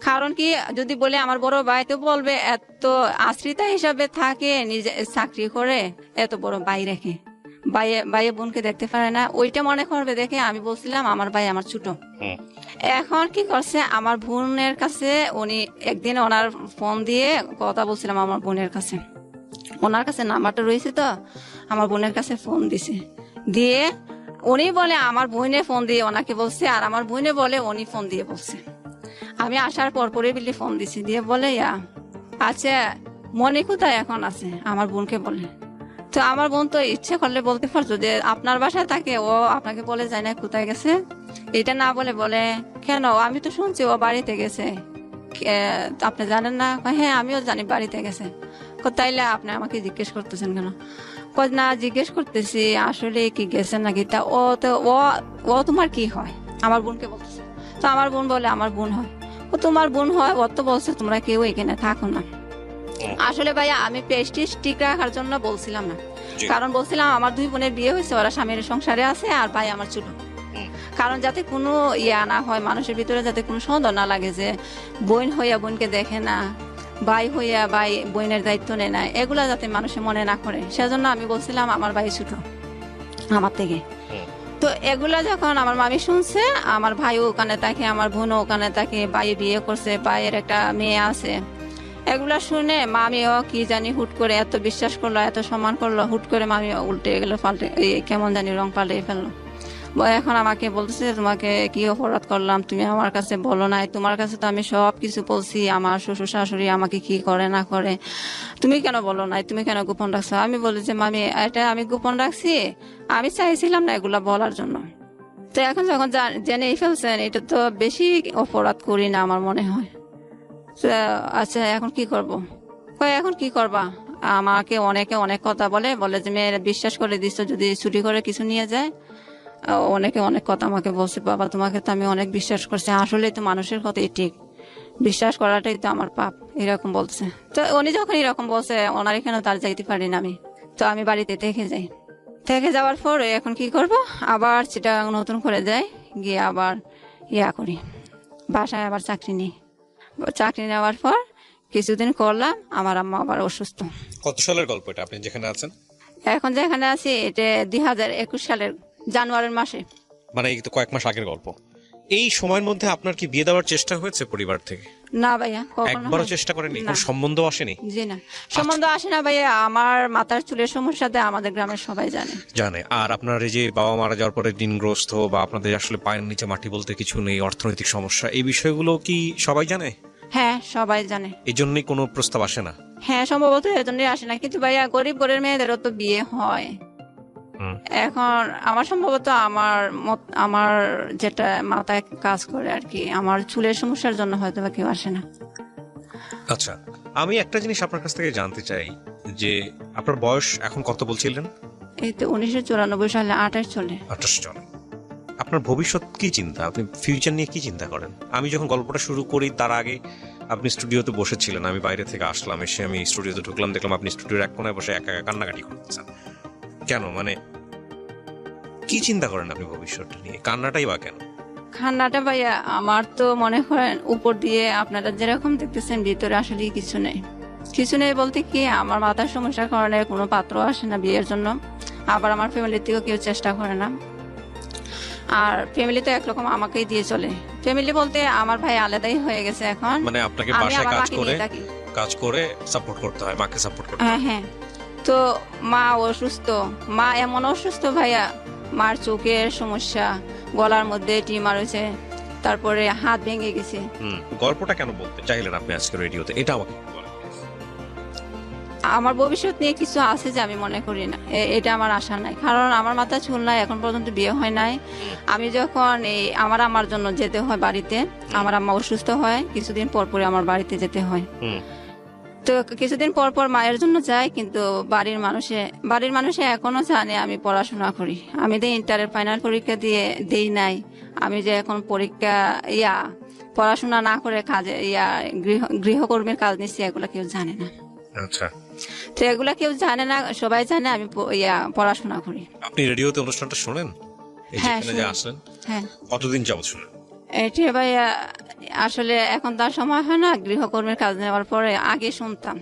কারণ কি যদি বলে আমার বড় ভাই তো বলবে এত আশ্রিতা হিসাবে থাকে, নিজে চাকরি করে এত বড় ভাই রেখে, ভাইয়ে বোনকে দেখতে পারে না, ওইটা মনে করবে দেখে আমি বলছিলাম আমার ভাই আমার ছোট। এখন কি করছে আমার বোনের কাছে, উনি একদিন ওনার ফোন দিয়ে কথা বলছিলাম আমার বোনের কাছে, ওনার কাছে নাম্বারটা রয়েছে তো, আমার বোনের কাছে ফোন দিছে, দিয়ে উনি বলে আমার বোনে ফোন দিয়ে ওনাকে বলছে, আর আমার বোনে বলে উনি ফোন দিয়ে বলছে। আমি আসার পরপরই বিলি ফোন দিছি, দিয়ে বলে আচ্ছা মনি কোথায় এখন আছে, আমার বোনকে বলে। তো আমার বোন তো ইচ্ছে করলে বলতে পারতো যে আপনার বাসায় থাকে, ও আপনাকে বলে যায় না কোথায় গেছে, এটা না বলে বলে কেন আমি তো শুনছি ও বাড়িতে গেছে, আপনি জানেন না? হ্যাঁ আমিও জানি বাড়িতে গেছে। তাইলে আপনি আমাকে জিজ্ঞেস করতেছেন কেন? না জিজ্ঞেস করতেছি আসলে কি গেছে নাকি, তা ও তো ও তোমার কি হয়, আমার বোনকে বলতেছে। তো আমার বোন বলে আমার বোন হয়। ও তোমার বোন হয়, ও তো বলছে তোমরা কেউ এখানে থাকো না। আসলে ভাইয়া আমি প্রেস্টিজ ঠিক রাখার জন্য বলছিলাম না, কারণ বলছিলাম আমার 2 বোনের বিয়ে হয়েছে, ওরা স্বামীর সংসারে আছে, আর ভাই আমার ছোট। কারণ যাতে কোনো না হয়, মানুষের ভিতরে যাতে কোনো সন্দেহ না লাগে যে বোন হইয়া বোনকে দেখে না, ভাই হইয়া ভাই বোনের দায়িত্ব নেয় না, এগুলা যাতে মানুষের মনে না করে, সেজন্য আমি বলছিলাম আমার ভাই ছোট আমার থেকে। তো এগুলা যখন আমার মামি শুনছে, আমার ভাইও ওখানে থাকে, আমার বোনও ওখানে থাকে, ভাই বিয়ে করছে, ভাইয়ের একটা মেয়ে আছে, এগুলা শুনে মামিও কি জানি হুট করে এত বিশ্বাস করলো, এত সম্মান করলো, হুট করে মামি উল্টে গেলো, পাল্টে কেমন জানি রং পাল্টে ফেললো। এখন আমাকে বলতেছে তোমাকে কি অপরাধ করলাম, তুমি আমার কাছে বলো নাই, তোমার কাছে তো আমি সব কিছু বলছি, আমার শ্বশুর শাশুড়ি আমাকে কি করে না করে, তুমি কেন বলো নাই, তুমি কেন গোপন রাখছো? আমি বলি যে মামি এটা আমি গোপন রাখছি, আমি চাইছিলাম না এগুলা বলার জন্য। তো এখন যখন জেনেই ফেলছেন, এটা তো বেশি অপরাধ করি না আমার মনে হয়। আচ্ছা এখন কি করব? এখন কি করবা? আমাকে অনেকে অনেক কথা বলে যে মেয়েরা বিশ্বাস করে দিচ্ছ, যদি ছুটি করে কিছু নিয়ে যায়, অনেকে অনেক কথা আমাকে বলছে, বাবা তোমাকে তো আমি অনেক বিশ্বাস করছি, আসলে তো মানুষের কথাই ঠিক, বিশ্বাস করাটাই তো আমার পাপ, এরকম বলছে। তো উনি যখন এরকম বলছে, ওনার এখানে তার যাইতে পারি না আমি, তো আমি বাড়িতে থেকে যাই। থেকে যাওয়ার পর এখন কি করব, আবার সেটা নতুন করে যাই, গিয়ে আবার করি, বাসায় আবার চাকরি নিই। চাকরি নেওয়ার পর কিছুদিন করলাম, আমার আম্মা আবার অসুস্থ। কত সালের গল্প এটা আপনি যেখানে আছেন? এখন যেখানে আছি এটা 2021 সালের জানুয়ারির মাসে। মানে এই তো কয়েক মাস আগের গল্প। এই সময়ের মধ্যে আপনার কি বিয়ে দেওয়ার চেষ্টা হয়েছে পরিবার থেকে? না ভাইয়া, কখনো একবারও চেষ্টা করেনি? কোনো সম্বন্ধ আসেনি? জি না, সম্বন্ধ আসে না ভাইয়া। আমার মাথার চুলের সমস্যাতে আমাদের গ্রামের সবাই জানে। আর আপনার এই যে বাবা মারা যাওয়ার পরে ঋণগ্রস্ত, বা আপনাদের আসলে পায়ের নিচে মাটি বলতে কিছু নেই, অর্থনৈতিক সমস্যা, এই বিষয়গুলো কি সবাই জানে? হ্যাঁ সবাই জানে। এই জন্যই কোনো প্রস্তাব আসে না? হ্যাঁ সম্ভবত এর জন্যই আসে না, কিন্তু ভাইয়া গরিব ঘরের মেয়েদেরও তো বিয়ে হয়। এখন আমার সম্ভবত আমার যেটা মাথায় কাজ করে আর কি, আমার চুলের সমস্যার জন্য হয়তো বা কেউ আসে না। আচ্ছা, আমি একটা জিনিস আপনার কাছ থেকে জানতে চাই যে আপনার বয়স এখন কত বলছিলেন? এই তো 1994 সালে 28 চলে। 28 চলে। আপনার ভবিষ্যৎ কি চিন্তা, আপনি ফিউচার নিয়ে কি চিন্তা করেন? আমি যখন গল্পটা শুরু করি তার আগে আপনি স্টুডিওতে বসেছিলেন, আমি বাইরে থেকে আসলাম, এসে আমি স্টুডিওতে ঢুকলাম, দেখলাম আপনি স্টুডিওর এক কোনায় বসে একা একা কান্নাকাটি করতেছেন। কেন, মানে কি চিন্তা করেন আপনি ভবিষ্যৎটা নিয়ে? কান্নাটাই বা কেন? খান্নাটা ভাইয়া আমার তো মনে করেন উপর দিয়ে আপনারা যেরকম দেখতেছেন, ভিতরে আসলে কিছু নেই বলতে কি, আমার মাথার সমস্যার কারণে কোনো পাত্র আসে না বিয়ের জন্য, আবার আমার ফ্যামিলির থেকেও কেউ চেষ্টা করে না, আর ফ্যামিলি তো একরকম আমাকেই দিয়ে চলে। ফ্যামিলি বলতে আমার ভাই আলাদাই হয়ে গেছে এখন, মানে আপনাকে আমি বাসায় আমার মাকে নিয়ে থাকি। কাজ করে সাপোর্ট করতে হয়, মাকে সাপোর্ট করতে হয়। হ্যাঁ হ্যাঁ, তো মা অসুস্থ, মা এমন অসুস্থ ভাইয়া, মার চোখের সমস্যা, গলার মধ্যে টিউমার হয়েছে, তারপরে হাত ভেঙে গেছে। গল্পটা কেন বলতে চাইলেন আপনি আজকে রেডিওতে, এটা আমাকে একটু বলেন। আমার ভবিষ্যৎ নিয়ে কিছু আছে যে আমি মনে করি না, এটা আমার আশা নাই, কারণ আমার মাথায় চুল নাই, এখন পর্যন্ত বিয়ে হয় নাই। আমি যখন আমার জন্য যেতে হয় বাড়িতে, আমার আম্মা অসুস্থ হয়, কিছুদিন পর পরে আমার বাড়িতে যেতে হয়। তো কিছুদিন পর পর মায়ের জন্য যাই, কিন্তু বাড়ির মানুষে এখনো জানে আমি পড়াশোনা করি। আমি তো ইন্টারের ফাইনাল পরীক্ষা দেই নাই, আমি যে এখন পরীক্ষা পড়াশোনা না করে কাজে গৃহকর্মীর কাজ নিচ্ছি, এগুলো কেউ জানে না। আচ্ছা, তো এগুলা কেউ জানে না, সবাই জানে আমি পড়াশোনা করি। আপনি রেডিওতে অনুষ্ঠানটা শোনেন? হ্যাঁ, যেখানে আসলেন? হ্যাঁ। কতদিন যাবত শুনেন? এটা ভাইয়া আসলে এখন তার সময় হয় না, গৃহকর্মীর কাজ নেওয়ার পরে আগে শুনতাম।